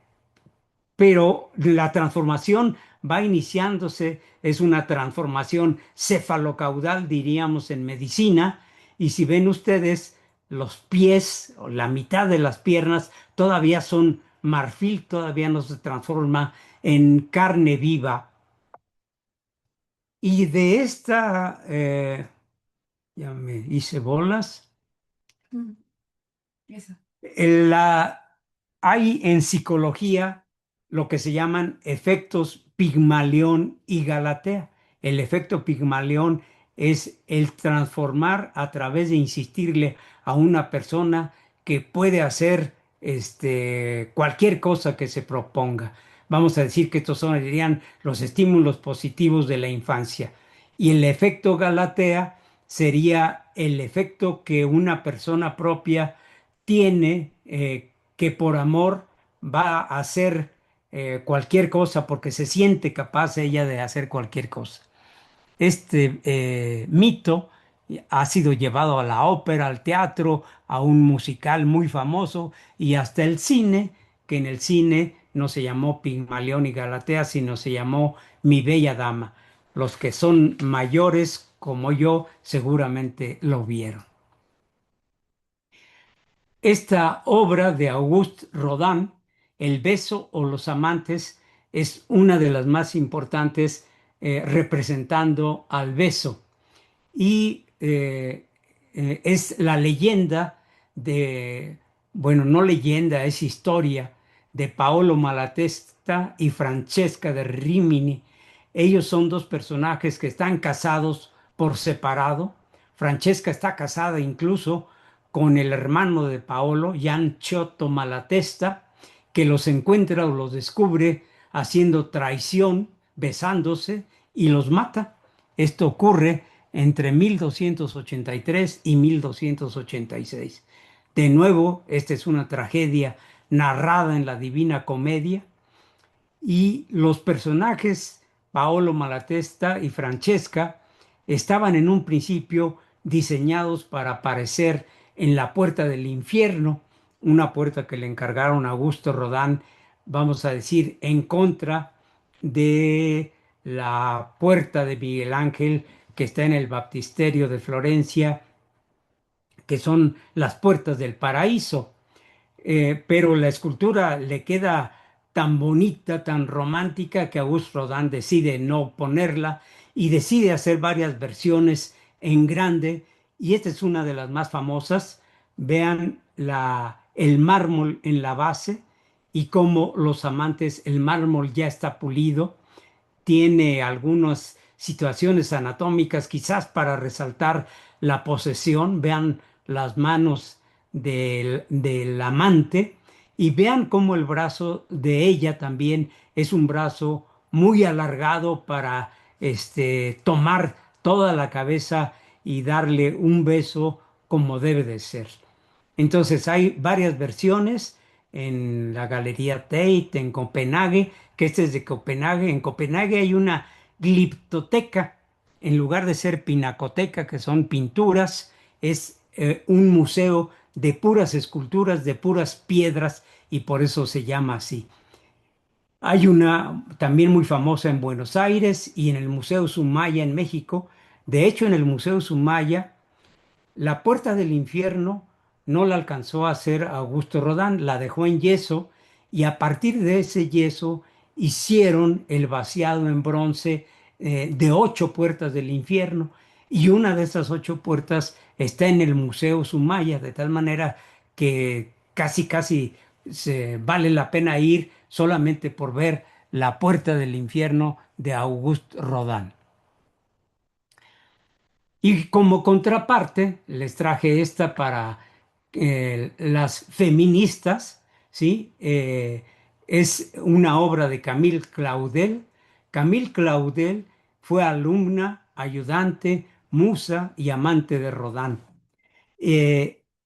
pero la transformación va iniciándose, es una transformación cefalocaudal, diríamos en medicina, y si ven ustedes, los pies o la mitad de las piernas todavía son marfil, todavía no se transforma en carne viva. Y de esta, ya me hice bolas. La, Hay en psicología lo que se llaman efectos Pigmalión y Galatea. El efecto Pigmalión es el transformar a través de insistirle a una persona que puede hacer cualquier cosa que se proponga. Vamos a decir que estos serían los estímulos positivos de la infancia. Y el efecto Galatea sería el efecto que una persona propia tiene, que por amor va a hacer cualquier cosa porque se siente capaz ella de hacer cualquier cosa. Este mito ha sido llevado a la ópera, al teatro, a un musical muy famoso y hasta el cine, que en el cine no se llamó Pigmalión y Galatea, sino se llamó Mi Bella Dama. Los que son mayores como yo seguramente lo vieron. Esta obra de Auguste Rodin, El beso o los amantes, es una de las más importantes representando al beso. Y es la leyenda de, bueno, no leyenda, es historia de Paolo Malatesta y Francesca de Rimini. Ellos son dos personajes que están casados por separado. Francesca está casada incluso con el hermano de Paolo, Gian Ciotto Malatesta, que los encuentra o los descubre haciendo traición, besándose y los mata. Esto ocurre entre 1283 y 1286. De nuevo, esta es una tragedia narrada en la Divina Comedia y los personajes Paolo Malatesta y Francesca estaban en un principio diseñados para aparecer en la puerta del infierno, una puerta que le encargaron a Augusto Rodin, vamos a decir, en contra de la puerta de Miguel Ángel que está en el baptisterio de Florencia, que son las puertas del paraíso. Pero la escultura le queda tan bonita, tan romántica, que Auguste Rodin decide no ponerla y decide hacer varias versiones en grande, y esta es una de las más famosas. Vean el mármol en la base y cómo los amantes, el mármol ya está pulido, tiene algunas situaciones anatómicas quizás para resaltar la posesión. Vean las manos del amante y vean cómo el brazo de ella también es un brazo muy alargado para tomar toda la cabeza y darle un beso como debe de ser. Entonces hay varias versiones en la Galería Tate, en Copenhague, que este es de Copenhague. En Copenhague hay una gliptoteca, en lugar de ser pinacoteca, que son pinturas, es un museo de puras esculturas, de puras piedras, y por eso se llama así. Hay una también muy famosa en Buenos Aires y en el Museo Sumaya en México. De hecho, en el Museo Sumaya la puerta del infierno no la alcanzó a hacer Augusto Rodin, la dejó en yeso y a partir de ese yeso hicieron el vaciado en bronce de 8 puertas del infierno, y una de esas 8 puertas está en el Museo Sumaya, de tal manera que casi casi vale la pena ir solamente por ver la puerta del infierno de Auguste Rodin. Y como contraparte, les traje esta para las feministas, ¿sí? Es una obra de Camille Claudel. Camille Claudel fue alumna, ayudante, musa y amante de Rodin.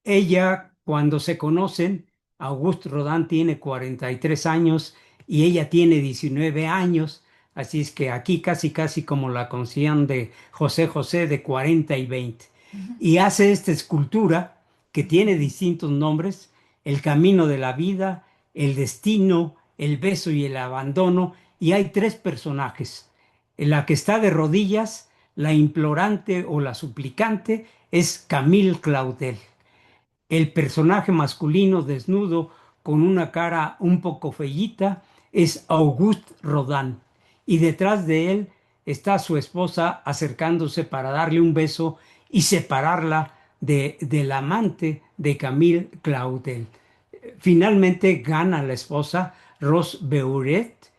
Ella, cuando se conocen, Auguste Rodin tiene 43 años y ella tiene 19 años, así es que aquí casi casi como la canción de José José de 40 y 20. Y hace esta escultura que tiene distintos nombres: el camino de la vida, el destino, el beso y el abandono, y hay 3 personajes. La que está de rodillas, la implorante o la suplicante, es Camille Claudel. El personaje masculino desnudo con una cara un poco feíta es Auguste Rodin. Y detrás de él está su esposa acercándose para darle un beso y separarla del amante de Camille Claudel. Finalmente gana la esposa Rose Beuret,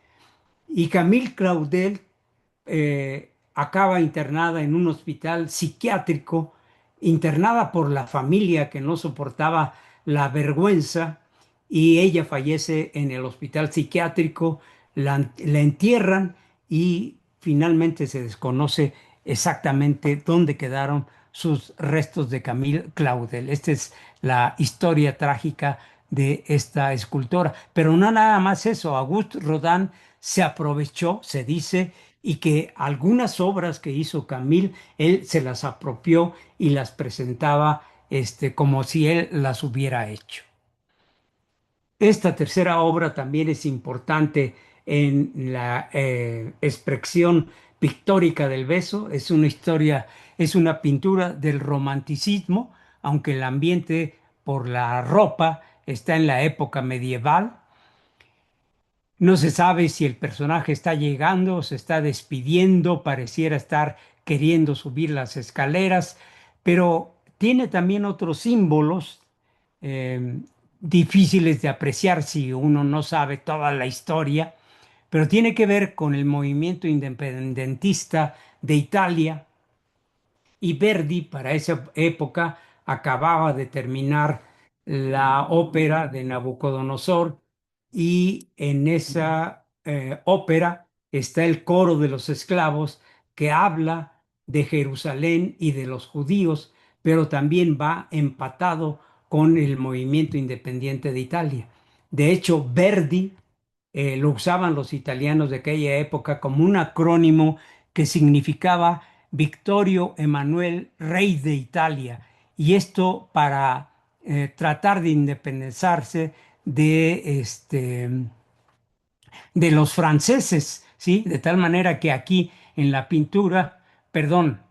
y Camille Claudel acaba internada en un hospital psiquiátrico, internada por la familia que no soportaba la vergüenza, y ella fallece en el hospital psiquiátrico. La entierran y finalmente se desconoce exactamente dónde quedaron sus restos de Camille Claudel. Esta es la historia trágica de esta escultora. Pero no nada más eso, Auguste Rodin se aprovechó, se dice, y que algunas obras que hizo Camille, él se las apropió y las presentaba como si él las hubiera hecho. Esta tercera obra también es importante en la expresión pictórica del beso. Es una historia, es una pintura del romanticismo, aunque el ambiente por la ropa está en la época medieval. No se sabe si el personaje está llegando o se está despidiendo, pareciera estar queriendo subir las escaleras, pero tiene también otros símbolos eh, difíciles de apreciar si uno no sabe toda la historia, pero tiene que ver con el movimiento independentista de Italia, y Verdi para esa época acababa de terminar la ópera de Nabucodonosor, y en esa ópera está el coro de los esclavos que habla de Jerusalén y de los judíos, pero también va empatado con el movimiento independiente de Italia. De hecho, Verdi lo usaban los italianos de aquella época como un acrónimo que significaba Victorio Emanuel, rey de Italia, y esto para tratar de independizarse de de los franceses, ¿sí? De tal manera que aquí en la pintura, perdón,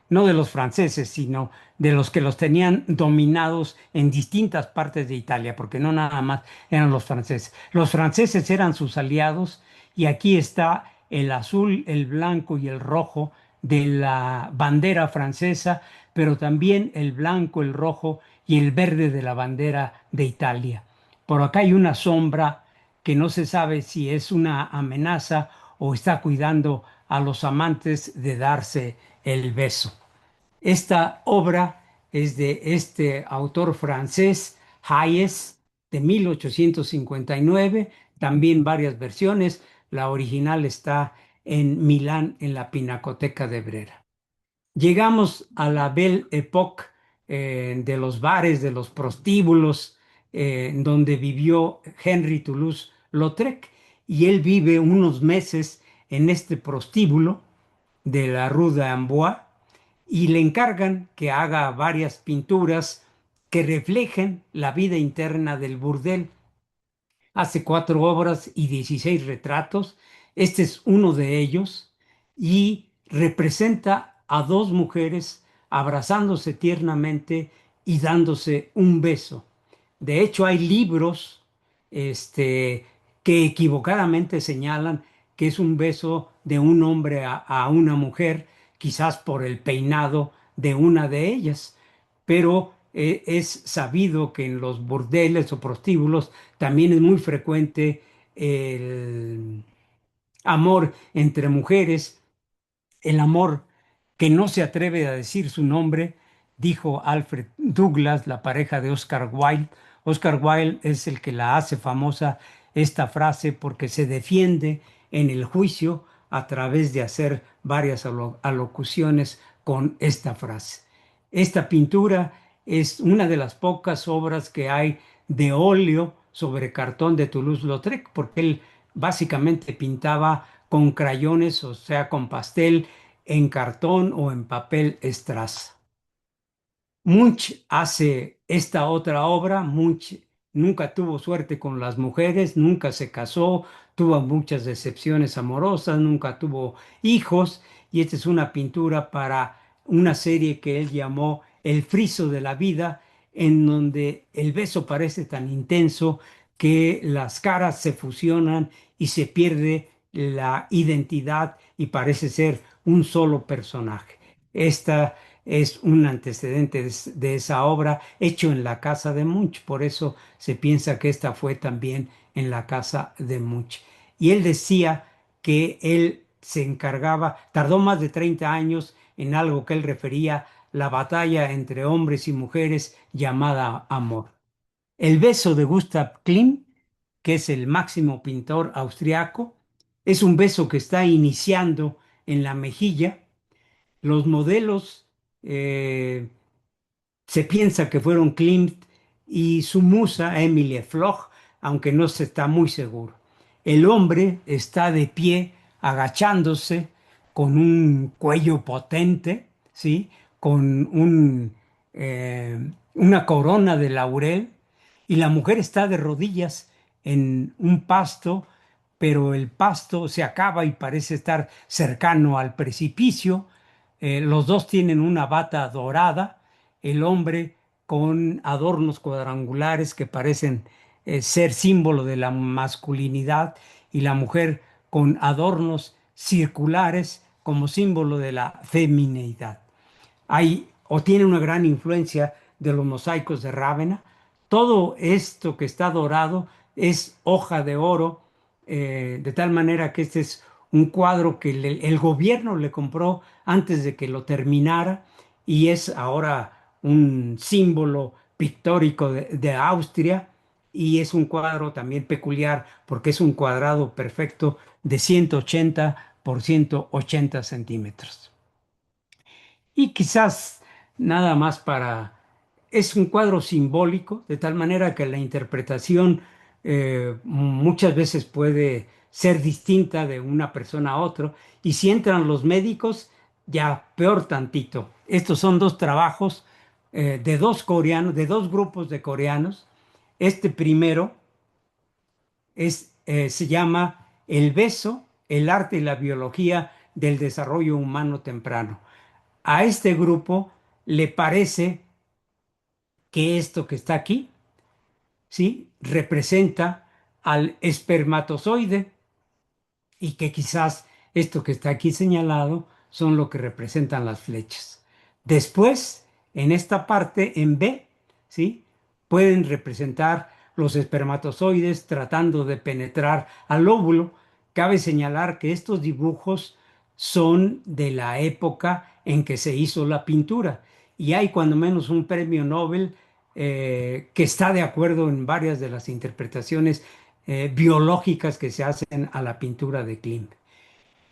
no de los franceses, sino de los que los tenían dominados en distintas partes de Italia, porque no nada más eran los franceses. Los franceses eran sus aliados y aquí está el azul, el blanco y el rojo de la bandera francesa, pero también el blanco, el rojo y el verde de la bandera de Italia. Por acá hay una sombra que no se sabe si es una amenaza o está cuidando a los amantes de darse el beso. Esta obra es de este autor francés, Hayes, de 1859, también varias versiones. La original está en Milán, en la Pinacoteca de Brera. Llegamos a la Belle Époque de los bares, de los prostíbulos, donde vivió Henry Toulouse-Lautrec, y él vive unos meses en este prostíbulo de la Rue d'Amboise y le encargan que haga varias pinturas que reflejen la vida interna del burdel. Hace 4 obras y 16 retratos. Este es uno de ellos y representa a dos mujeres abrazándose tiernamente y dándose un beso. De hecho, hay libros que equivocadamente señalan que es un beso de un hombre a una mujer, quizás por el peinado de una de ellas, pero es sabido que en los burdeles o prostíbulos también es muy frecuente el amor entre mujeres, el amor que no se atreve a decir su nombre, dijo Alfred Douglas, la pareja de Oscar Wilde. Oscar Wilde es el que la hace famosa esta frase porque se defiende en el juicio a través de hacer varias alocuciones con esta frase. Esta pintura es una de las pocas obras que hay de óleo sobre cartón de Toulouse-Lautrec, porque él básicamente pintaba con crayones, o sea, con pastel, en cartón o en papel strass. Munch hace esta otra obra. Munch nunca tuvo suerte con las mujeres, nunca se casó, tuvo muchas decepciones amorosas, nunca tuvo hijos, y esta es una pintura para una serie que él llamó El friso de la vida, en donde el beso parece tan intenso que las caras se fusionan y se pierde la identidad y parece ser un solo personaje. Esta es un antecedente de esa obra hecho en la casa de Munch, por eso se piensa que esta fue también en la casa de Munch. Y él decía que él se encargaba, tardó más de 30 años en algo que él refería la batalla entre hombres y mujeres llamada amor. El beso de Gustav Klimt, que es el máximo pintor austriaco, es un beso que está iniciando en la mejilla. Los modelos eh, se piensa que fueron Klimt y su musa Emilie Floch, aunque no se está muy seguro. El hombre está de pie, agachándose, con un cuello potente, ¿sí? Con una corona de laurel, y la mujer está de rodillas en un pasto, pero el pasto se acaba y parece estar cercano al precipicio. Los dos tienen una bata dorada, el hombre con adornos cuadrangulares que parecen ser símbolo de la masculinidad, y la mujer con adornos circulares como símbolo de la feminidad. Hay o tiene una gran influencia de los mosaicos de Rávena. Todo esto que está dorado es hoja de oro, de tal manera que este es un cuadro que el gobierno le compró antes de que lo terminara, y es ahora un símbolo pictórico de Austria, y es un cuadro también peculiar porque es un cuadrado perfecto de 180 por 180 centímetros. Y quizás nada más para... Es un cuadro simbólico, de tal manera que la interpretación muchas veces puede ser distinta de una persona a otra. Y si entran los médicos, ya peor tantito. Estos son dos trabajos de dos coreanos, de dos grupos de coreanos. Este primero se llama El beso, el arte y la biología del desarrollo humano temprano. A este grupo le parece que esto que está aquí, ¿sí? Representa al espermatozoide y que quizás esto que está aquí señalado son lo que representan las flechas. Después, en esta parte, en B, ¿sí? Pueden representar los espermatozoides tratando de penetrar al óvulo. Cabe señalar que estos dibujos son de la época en que se hizo la pintura y hay cuando menos un premio Nobel que está de acuerdo en varias de las interpretaciones biológicas que se hacen a la pintura de Klimt.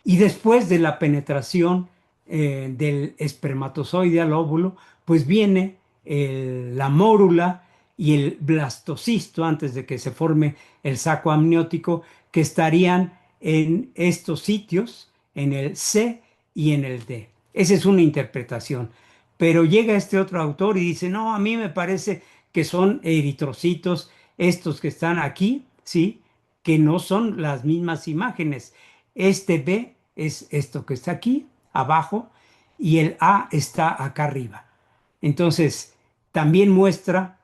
Y después de la penetración del espermatozoide al óvulo, pues viene la mórula y el blastocisto antes de que se forme el saco amniótico, que estarían en estos sitios, en el C y en el D. Esa es una interpretación. Pero llega este otro autor y dice, no, a mí me parece que son eritrocitos estos que están aquí, ¿sí? Que no son las mismas imágenes. Este B es esto que está aquí, abajo, y el A está acá arriba. Entonces, también muestra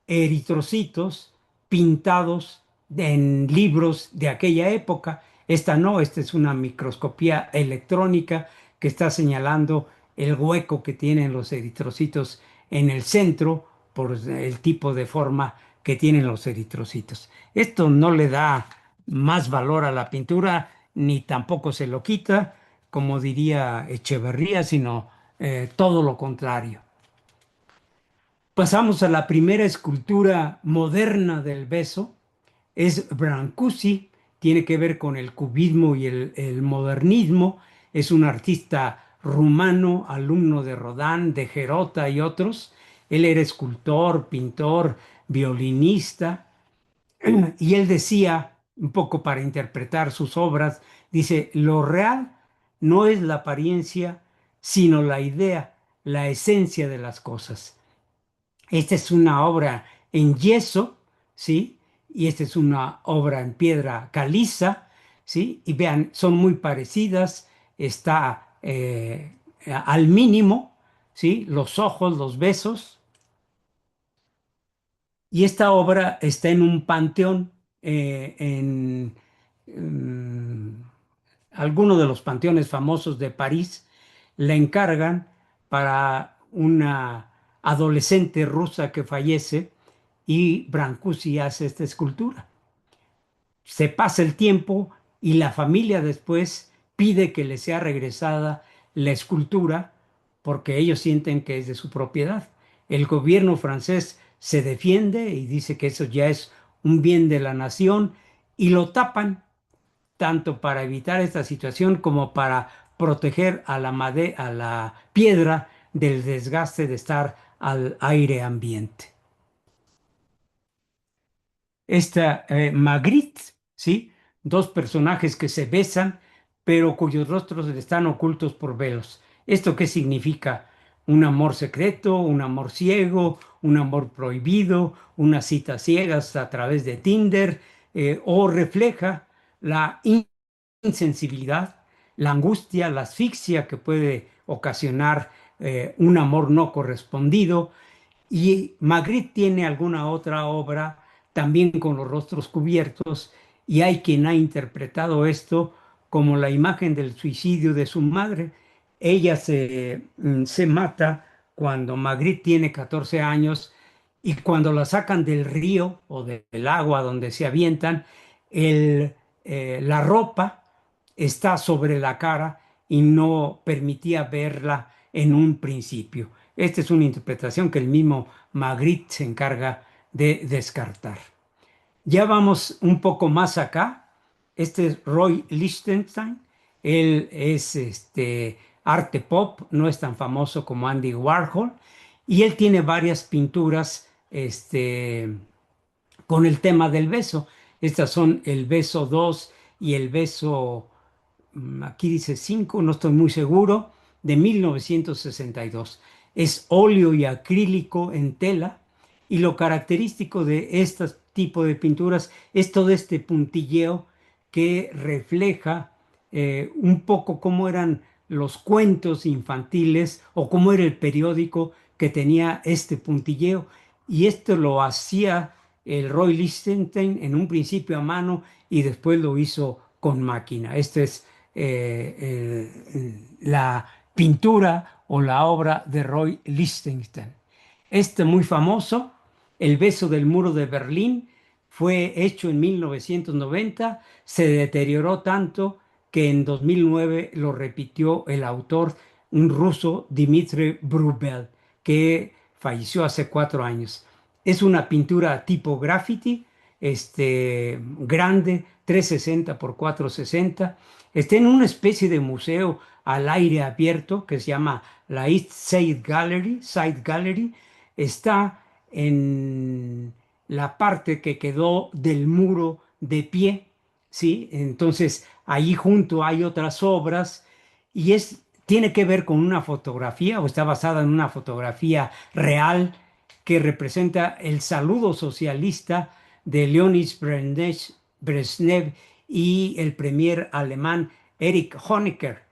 eritrocitos pintados en libros de aquella época. Esta no, esta es una microscopía electrónica que está señalando el hueco que tienen los eritrocitos en el centro por el tipo de forma que tienen los eritrocitos. Esto no le da más valor a la pintura ni tampoco se lo quita, como diría Echeverría, sino todo lo contrario. Pasamos a la primera escultura moderna del beso, es Brancusi, tiene que ver con el cubismo y el modernismo, es un artista rumano, alumno de Rodin, de Gerota y otros. Él era escultor, pintor, violinista, y él decía, un poco para interpretar sus obras, dice, lo real no es la apariencia, sino la idea, la esencia de las cosas. Esta es una obra en yeso, ¿sí? Y esta es una obra en piedra caliza, ¿sí? Y vean, son muy parecidas, está al mínimo, ¿sí? Los ojos, los besos. Y esta obra está en un panteón, en alguno de los panteones famosos de París. La encargan para una adolescente rusa que fallece y Brancusi hace esta escultura. Se pasa el tiempo y la familia después pide que le sea regresada la escultura porque ellos sienten que es de su propiedad. El gobierno francés se defiende y dice que eso ya es un bien de la nación y lo tapan tanto para evitar esta situación como para proteger a a la piedra del desgaste de estar al aire ambiente. Esta Magritte, ¿sí? Dos personajes que se besan, pero cuyos rostros están ocultos por velos. ¿Esto qué significa? Un amor secreto, un amor ciego, un amor prohibido, unas citas ciegas a través de Tinder, o refleja la insensibilidad, la angustia, la asfixia que puede ocasionar un amor no correspondido. Y Magritte tiene alguna otra obra también con los rostros cubiertos y hay quien ha interpretado esto como la imagen del suicidio de su madre. Ella se mata cuando Magritte tiene 14 años y cuando la sacan del río o del agua donde se avientan, la ropa está sobre la cara y no permitía verla en un principio. Esta es una interpretación que el mismo Magritte se encarga de descartar. Ya vamos un poco más acá. Este es Roy Lichtenstein. Él es arte pop, no es tan famoso como Andy Warhol, y él tiene varias pinturas, con el tema del beso. Estas son el beso 2 y el beso, aquí dice 5, no estoy muy seguro, de 1962. Es óleo y acrílico en tela, y lo característico de este tipo de pinturas es todo este puntilleo que refleja un poco cómo eran los cuentos infantiles o cómo era el periódico que tenía este puntilleo. Y esto lo hacía el Roy Lichtenstein en un principio a mano y después lo hizo con máquina. Esta es la pintura o la obra de Roy Lichtenstein. Este muy famoso, El beso del muro de Berlín, fue hecho en 1990, se deterioró tanto que en 2009 lo repitió el autor, un ruso, Dmitry Brubel, que falleció hace 4 años. Es una pintura tipo graffiti, grande, 360 por 460. Está en una especie de museo al aire abierto que se llama la East Side Gallery. Está en la parte que quedó del muro de pie, ¿sí? Entonces, ahí junto hay otras obras y tiene que ver con una fotografía o está basada en una fotografía real que representa el saludo socialista de Brezhnev y el premier alemán Erich Honecker.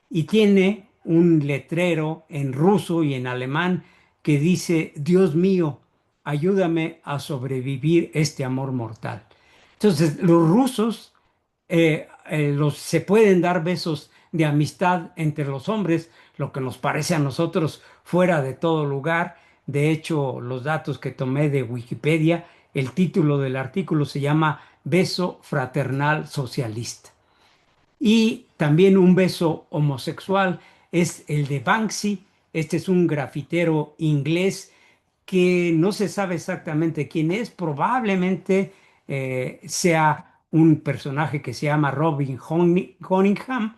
Y tiene un letrero en ruso y en alemán que dice: Dios mío, ayúdame a sobrevivir este amor mortal. Entonces, los rusos se pueden dar besos de amistad entre los hombres, lo que nos parece a nosotros fuera de todo lugar. De hecho, los datos que tomé de Wikipedia, el título del artículo se llama Beso Fraternal Socialista. Y también un beso homosexual es el de Banksy. Este es un grafitero inglés que no se sabe exactamente quién es. Probablemente sea un personaje que se llama Robin Cunningham.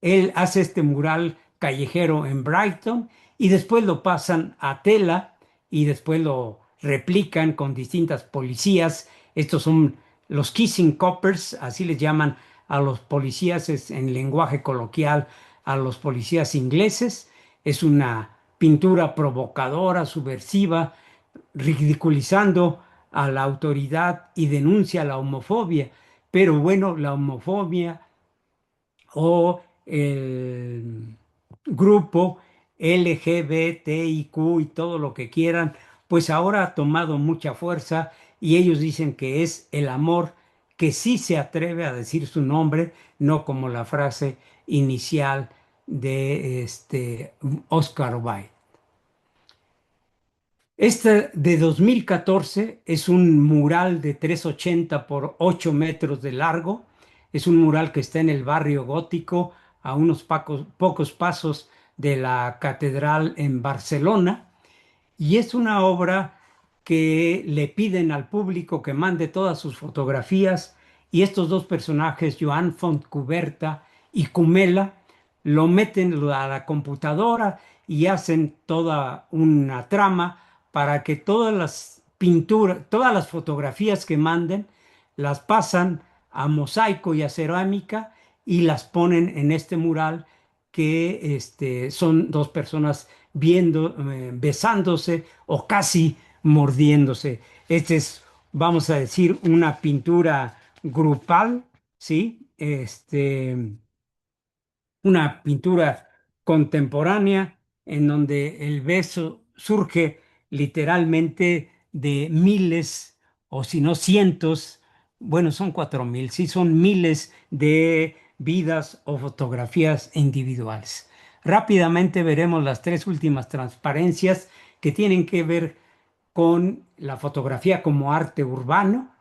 Él hace este mural callejero en Brighton y después lo pasan a tela y después lo replican con distintas policías. Estos son los kissing coppers, así les llaman a los policías en lenguaje coloquial, a los policías ingleses. Es una pintura provocadora, subversiva, ridiculizando a la autoridad y denuncia la homofobia. Pero bueno, la homofobia o el grupo LGBTIQ y todo lo que quieran, pues ahora ha tomado mucha fuerza y ellos dicen que es el amor que sí se atreve a decir su nombre, no como la frase inicial de Oscar Wilde. Este de 2014 es un mural de 380 por 8 metros de largo. Es un mural que está en el barrio gótico, a unos pocos pasos de la catedral en Barcelona. Y es una obra que le piden al público que mande todas sus fotografías. Y estos dos personajes, Joan Fontcuberta y Cumela, lo meten a la computadora y hacen toda una trama para que todas las pinturas, todas las fotografías que manden, las pasan a mosaico y a cerámica y las ponen en este mural que son dos personas viendo, besándose o casi mordiéndose. Este es, vamos a decir, una pintura grupal, ¿sí? Una pintura contemporánea en donde el beso surge literalmente de miles o si no cientos, bueno, son 4,000, sí, son miles de vidas o fotografías individuales. Rápidamente veremos las tres últimas transparencias que tienen que ver con la fotografía como arte urbano,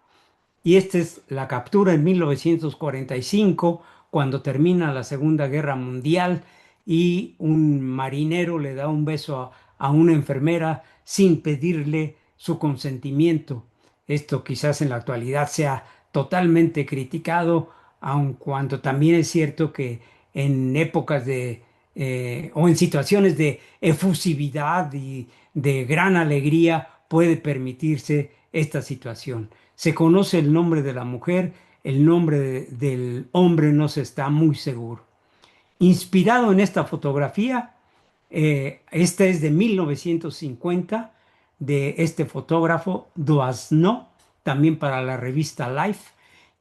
y esta es la captura en 1945, cuando termina la Segunda Guerra Mundial y un marinero le da un beso a una enfermera sin pedirle su consentimiento. Esto quizás en la actualidad sea totalmente criticado, aun cuando también es cierto que en épocas de o en situaciones de efusividad y de gran alegría puede permitirse esta situación. Se conoce el nombre de la mujer, el nombre del hombre no se está muy seguro. Inspirado en esta fotografía, esta es de 1950, de este fotógrafo Doisneau, también para la revista Life,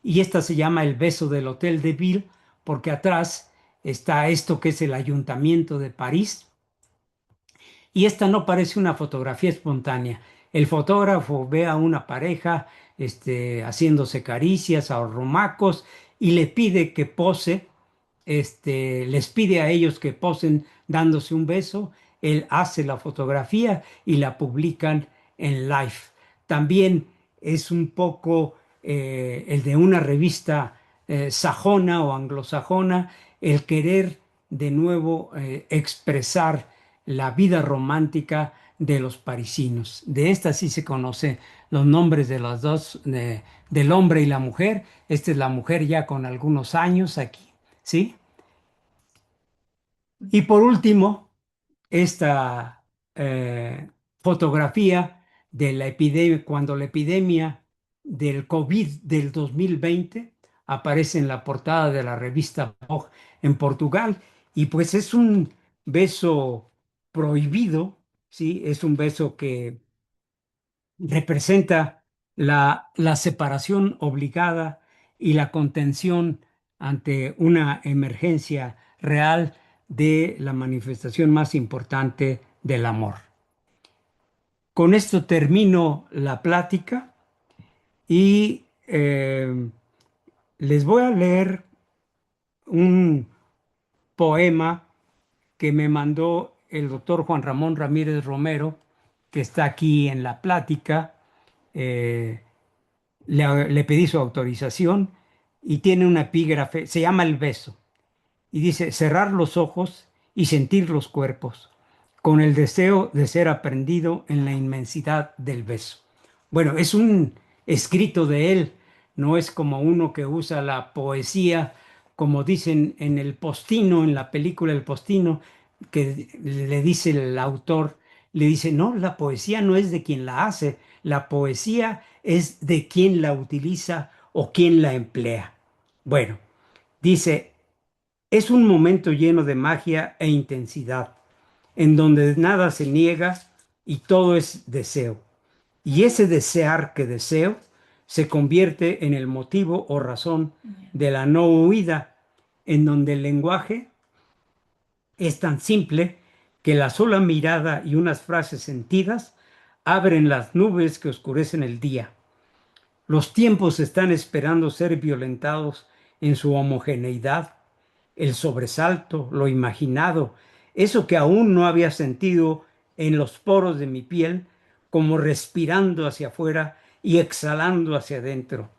y esta se llama El beso del Hotel de Ville, porque atrás está esto que es el Ayuntamiento de París, y esta no parece una fotografía espontánea. El fotógrafo ve a una pareja haciéndose caricias a rumacos y le pide que pose, les pide a ellos que posen dándose un beso. Él hace la fotografía y la publican en Life. También es un poco el de una revista sajona o anglosajona, el querer de nuevo expresar la vida romántica de los parisinos. De esta sí se conocen los nombres de los dos, del hombre y la mujer. Esta es la mujer ya con algunos años aquí, ¿sí? Y por último, esta fotografía de la epidemia, cuando la epidemia del COVID del 2020 aparece en la portada de la revista Vogue en Portugal, y pues es un beso prohibido, ¿sí? Es un beso que representa la separación obligada y la contención ante una emergencia real de la manifestación más importante del amor. Con esto termino la plática y les voy a leer un poema que me mandó el doctor Juan Ramón Ramírez Romero, que está aquí en la plática. Eh, le pedí su autorización y tiene una epígrafe, se llama El beso, y dice, cerrar los ojos y sentir los cuerpos, con el deseo de ser aprendido en la inmensidad del beso. Bueno, es un escrito de él, no es como uno que usa la poesía, como dicen en El Postino, en la película El Postino, que le dice el autor, le dice, no, la poesía no es de quien la hace, la poesía es de quien la utiliza o quien la emplea. Bueno, dice, es un momento lleno de magia e intensidad, en donde nada se niega y todo es deseo. Y ese desear que deseo se convierte en el motivo o razón de la no huida, en donde el lenguaje es tan simple que la sola mirada y unas frases sentidas abren las nubes que oscurecen el día. Los tiempos están esperando ser violentados en su homogeneidad, el sobresalto, lo imaginado, eso que aún no había sentido en los poros de mi piel, como respirando hacia afuera y exhalando hacia adentro.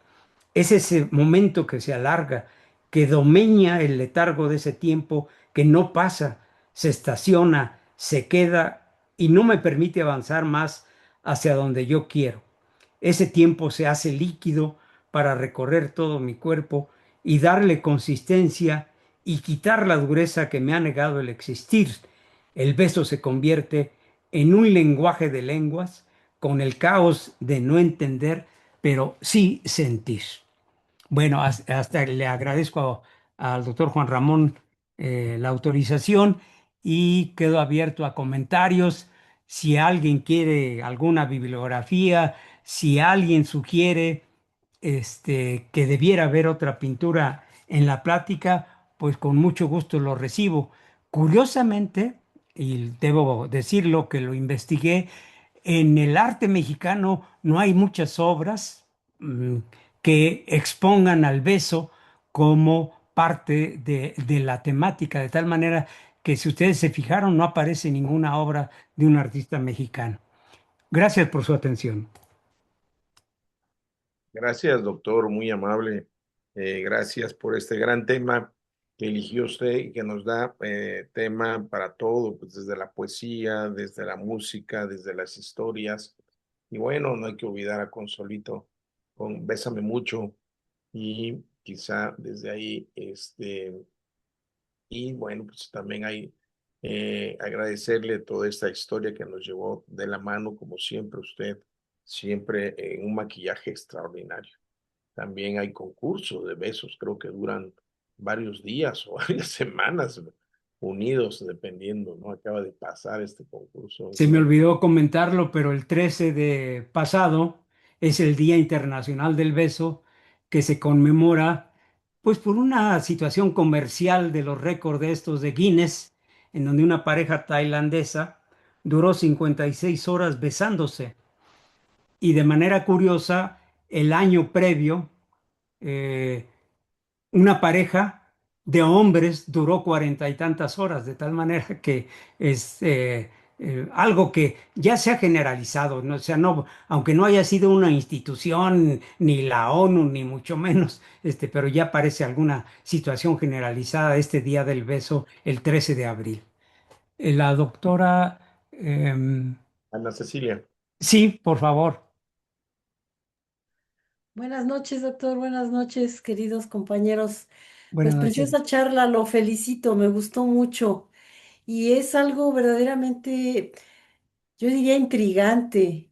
Es ese momento que se alarga, que domeña el letargo de ese tiempo que no pasa, se estaciona, se queda y no me permite avanzar más hacia donde yo quiero. Ese tiempo se hace líquido para recorrer todo mi cuerpo y darle consistencia y quitar la dureza que me ha negado el existir. El beso se convierte en un lenguaje de lenguas con el caos de no entender, pero sí sentir. Bueno, hasta le agradezco al doctor Juan Ramón la autorización y quedo abierto a comentarios. Si alguien quiere alguna bibliografía, si alguien sugiere que debiera haber otra pintura en la plática, pues con mucho gusto lo recibo. Curiosamente, y debo decirlo que lo investigué, en el arte mexicano no hay muchas obras que expongan al beso como parte de la temática, de tal manera que si ustedes se fijaron, no aparece ninguna obra de un artista mexicano. Gracias por su atención. Gracias, doctor, muy amable. Gracias por este gran tema que eligió usted y que nos da tema para todo, pues desde la poesía, desde la música, desde las historias. Y bueno, no hay que olvidar a Consolito con Bésame mucho y quizá desde ahí, y bueno, pues también hay Agradecerle toda esta historia que nos llevó de la mano, como siempre usted, siempre en un maquillaje extraordinario. También hay concursos de besos, creo que duran varios días o varias semanas unidos, dependiendo, ¿no? Acaba de pasar este concurso en Se me que olvidó comentarlo, pero el 13 de pasado es el Día Internacional del Beso, que se conmemora pues por una situación comercial de los récords de estos de Guinness, en donde una pareja tailandesa duró 56 horas besándose. Y de manera curiosa, el año previo, eh, una pareja de hombres duró 40 y tantas horas, de tal manera que es algo que ya se ha generalizado, ¿no? O sea, no, aunque no haya sido una institución, ni la ONU, ni mucho menos, pero ya parece alguna situación generalizada este Día del Beso, el 13 de abril. La doctora, Ana Cecilia. sí, por favor. Buenas noches, doctor. Buenas noches, queridos compañeros. Buenas Pues noches. preciosa charla, lo felicito, me gustó mucho. Y es algo verdaderamente, yo diría, intrigante,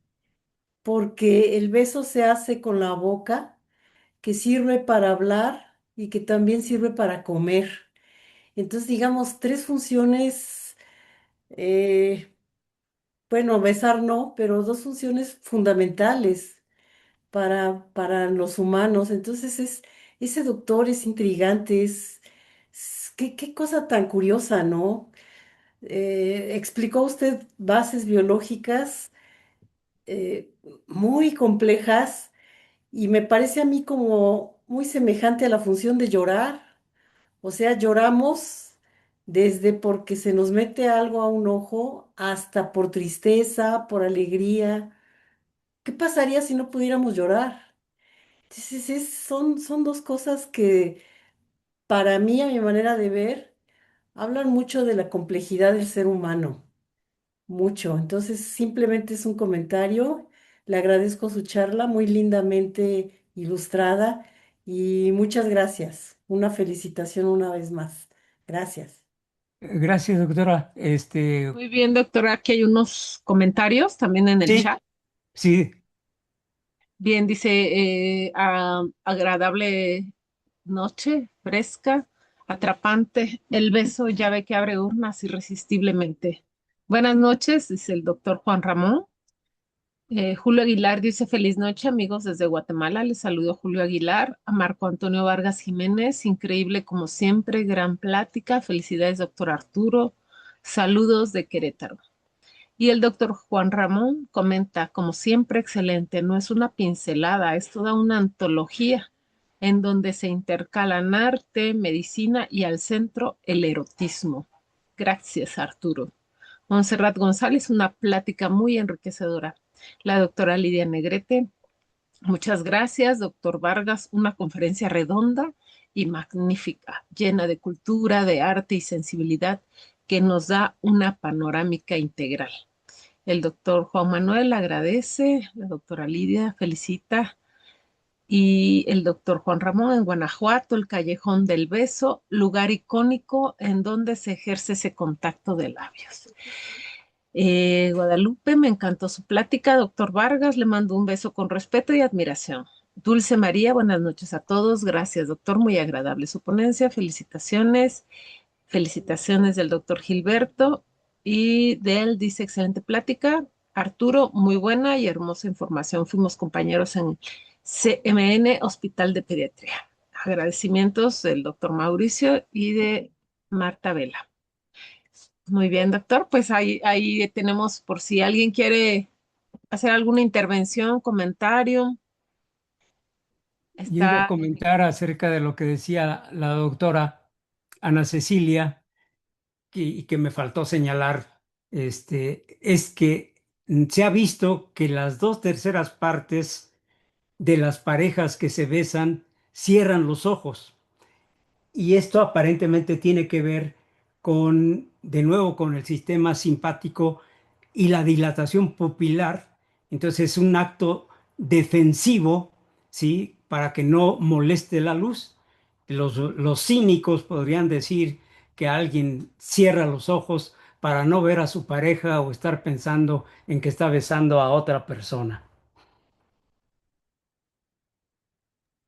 porque el beso se hace con la boca, que sirve para hablar y que también sirve para comer. Entonces, digamos, tres funciones, eh, bueno, besar no, pero dos funciones fundamentales para los humanos. Entonces ese doctor es intrigante, qué cosa tan curiosa, ¿no? Explicó usted bases biológicas eh, muy complejas y me parece a mí como muy semejante a la función de llorar. O sea, lloramos desde porque se nos mete algo a un ojo hasta por tristeza, por alegría. ¿Qué pasaría si no pudiéramos llorar? Entonces, son dos cosas que para mí, a mi manera de ver, hablan mucho de la complejidad del ser humano, mucho. Entonces, simplemente es un comentario. Le agradezco su charla, muy lindamente ilustrada y muchas gracias. Una felicitación una vez más. Gracias. Gracias, doctora. Muy bien, doctora. Aquí hay unos comentarios también en el Sí, chat. sí. Bien, dice, agradable noche, fresca, atrapante, el beso llave que abre urnas irresistiblemente. Buenas noches, dice el doctor Juan Ramón. Julio Aguilar dice, feliz noche, amigos desde Guatemala. Les saludo Julio Aguilar, a Marco Antonio Vargas Jiménez, increíble como siempre, gran plática. Felicidades, doctor Arturo. Saludos de Querétaro. Y el doctor Juan Ramón comenta, como siempre, excelente, no es una pincelada, es toda una antología en donde se intercalan arte, medicina y al centro el erotismo. Gracias, Arturo. Montserrat González, una plática muy enriquecedora. La doctora Lidia Negrete, muchas gracias. Doctor Vargas, una conferencia redonda y magnífica, llena de cultura, de arte y sensibilidad que nos da una panorámica integral. El doctor Juan Manuel agradece, la doctora Lidia felicita y el doctor Juan Ramón en Guanajuato, el Callejón del Beso, lugar icónico en donde se ejerce ese contacto de labios. Guadalupe, me encantó su plática. Doctor Vargas, le mando un beso con respeto y admiración. Dulce María, buenas noches a todos. Gracias, doctor. Muy agradable su ponencia. Felicitaciones. Felicitaciones del doctor Gilberto. Y de él dice, excelente plática. Arturo, muy buena y hermosa información. Fuimos compañeros en CMN Hospital de Pediatría. Agradecimientos del doctor Mauricio y de Marta Vela. Muy bien, doctor. Pues ahí tenemos por si alguien quiere hacer alguna intervención, comentario. Yo iba a Está comentar acerca de lo que decía la doctora Ana Cecilia y que me faltó señalar, es que se ha visto que las dos terceras partes de las parejas que se besan cierran los ojos. Y esto aparentemente tiene que ver con, de nuevo, con el sistema simpático y la dilatación pupilar. Entonces es un acto defensivo, ¿sí? Para que no moleste la luz. Los cínicos podrían decir que alguien cierra los ojos para no ver a su pareja o estar pensando en que está besando a otra persona.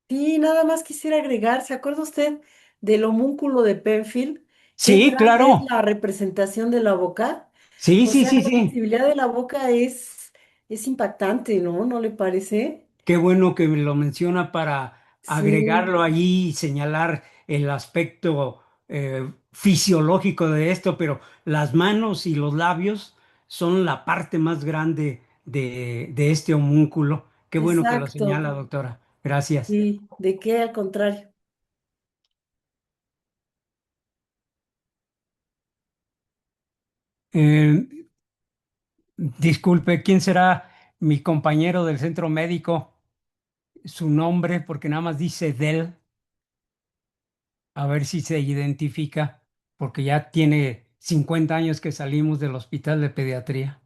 Sí, nada más quisiera agregar, ¿se acuerda usted del homúnculo de Penfield? Qué Sí, grande es claro. la representación de la boca. Sí, O sí, sea, sí, la sí. sensibilidad de la boca es impactante, ¿no? ¿No le parece? Qué bueno que me lo menciona para Sí, agregarlo allí y señalar el aspecto fisiológico de esto, pero las manos y los labios son la parte más grande de este homúnculo. Qué bueno que lo señala, exacto. doctora. Gracias. Sí, ¿de qué? Al contrario. Eh, Disculpe, ¿quién será mi compañero del centro médico? Su nombre, porque nada más dice Del, a ver si se identifica, porque ya tiene 50 años que salimos del hospital de pediatría.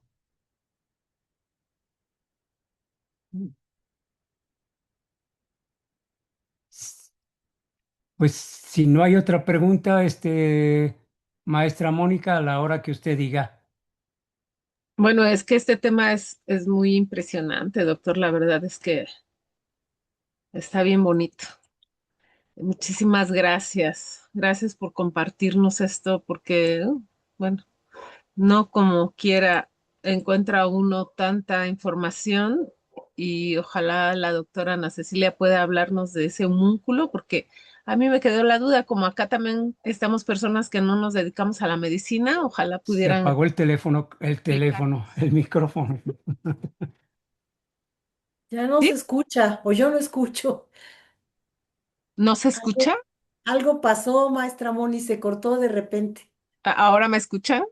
Pues si no hay otra pregunta, maestra Mónica, a la hora que usted diga. Bueno, es que este tema es muy impresionante, doctor. La verdad es que está bien bonito. Muchísimas gracias. Gracias por compartirnos esto, porque, bueno, no como quiera encuentra uno tanta información y ojalá la doctora Ana Cecilia pueda hablarnos de ese homúnculo, porque a mí me quedó la duda, como acá también estamos personas que no nos dedicamos a la medicina, ojalá Se pudieran apagó explicar. el micrófono. Ya no ¿Sí? se escucha, o yo no escucho. ¿No se escucha? Algo, algo pasó, maestra Moni, se cortó de repente. ¿Ahora me escuchan?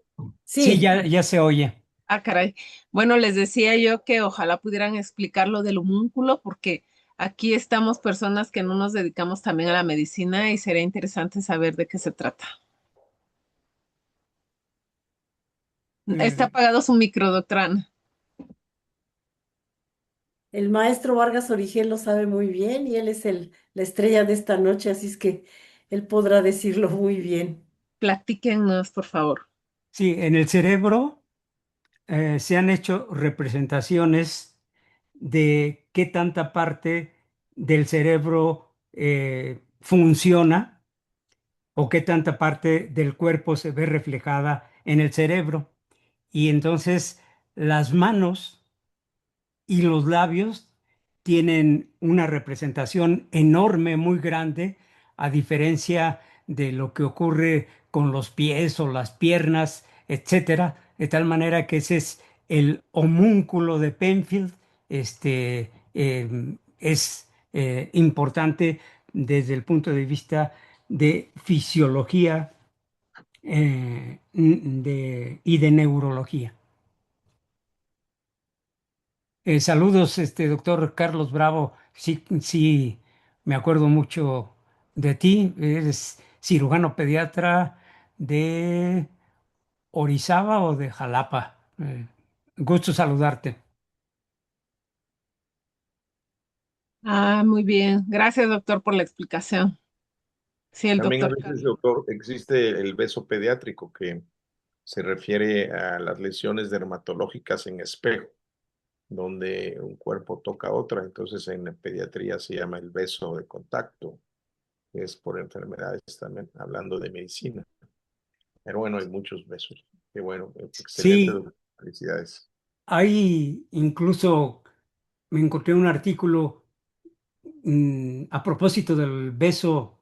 Sí, Sí, ya se oye. Ah, caray. Bueno, les decía yo que ojalá pudieran explicar lo del homúnculo, porque aquí estamos personas que no nos dedicamos también a la medicina y sería interesante saber de qué se trata. Está Eh, apagado su micro, doctora Ana. el maestro Vargas Origel lo sabe muy bien y él es la estrella de esta noche, así es que él podrá decirlo muy bien. Platíquenos, por favor. sí, en el cerebro se han hecho representaciones de qué tanta parte del cerebro funciona o qué tanta parte del cuerpo se ve reflejada en el cerebro. Y entonces las manos y los labios tienen una representación enorme, muy grande, a diferencia de lo que ocurre con los pies o las piernas, etcétera, de tal manera que ese es el homúnculo de Penfield. Es importante desde el punto de vista de fisiología y de neurología. Saludos, doctor Carlos Bravo. Sí, sí, me acuerdo mucho de ti. Eres cirujano pediatra de Orizaba o de Jalapa. Gusto saludarte. Ah, muy bien. Gracias, doctor, por la explicación. Sí, el También a doctor veces, Carlos. doctor, existe el beso pediátrico que se refiere a las lesiones dermatológicas en espejo, donde un cuerpo toca a otra. Entonces, en la pediatría se llama el beso de contacto, que es por enfermedades también, hablando de medicina. Pero bueno, hay muchos besos. Qué bueno, excelente, Sí, doctor. Felicidades. hay incluso, me encontré un artículo a propósito del beso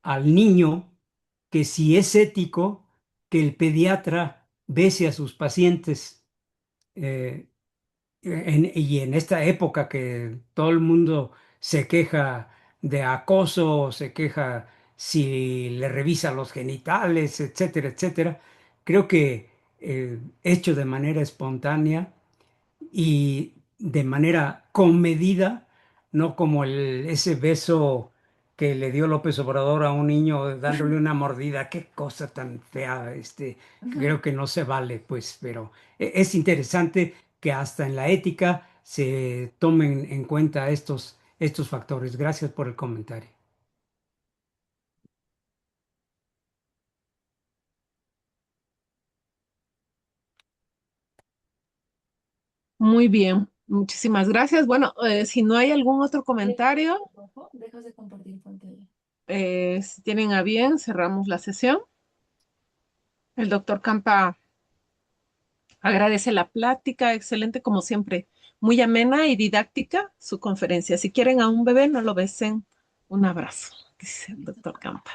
al niño, que si es ético que el pediatra bese a sus pacientes. eh, y en esta época que todo el mundo se queja de acoso, se queja si le revisa los genitales, etcétera, etcétera, creo que hecho de manera espontánea y de manera comedida, no como ese beso que le dio López Obrador a un niño dándole una mordida. Qué cosa tan fea, creo que no se vale, pues, pero es interesante que hasta en la ética se tomen en cuenta estos factores. Gracias por el comentario. Muy bien, muchísimas gracias. Bueno, si no hay algún otro comentario, Dejas de compartir pantalla. si tienen a bien, cerramos la sesión. El doctor Campa agradece la plática, excelente como siempre, muy amena y didáctica su conferencia. Si quieren a un bebé, no lo besen. Un abrazo, dice el doctor Campa.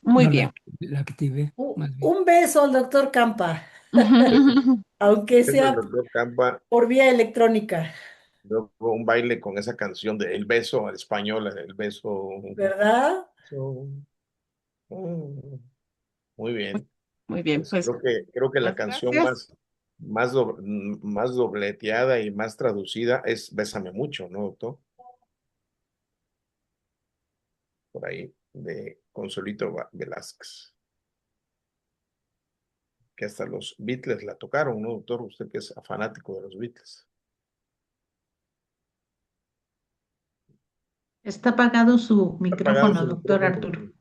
Muy No bien. la activé, más bien. Un beso al doctor Campa, aunque Es el sea doctor Campa, por vía electrónica, luego un baile con esa canción de El Beso, al español, El Beso. ¿verdad? So, muy bien. Muy bien, Pues pues creo que la muchas canción gracias. más dobleteada y más traducida es Bésame mucho, ¿no, doctor? Por ahí, de Consuelito Velázquez, que hasta los Beatles la tocaron, ¿no, doctor? Usted que es fanático de los Beatles. Está apagado su Está apagado micrófono, su doctor micrófono. Arturo.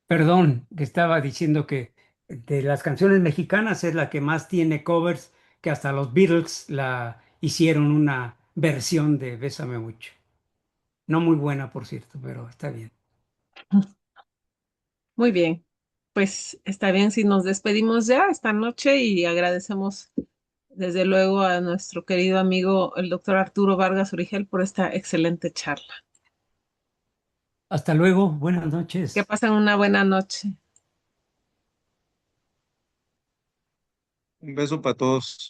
Perdón, que estaba diciendo que de las canciones mexicanas es la que más tiene covers, que hasta los Beatles la hicieron una versión de Bésame mucho. No muy buena, por cierto, pero está bien. Muy bien, pues está bien si nos despedimos ya esta noche y agradecemos desde luego a nuestro querido amigo el doctor Arturo Vargas Origel por esta excelente charla. Hasta luego, buenas Que noches. pasen una buena noche. Un beso para todos.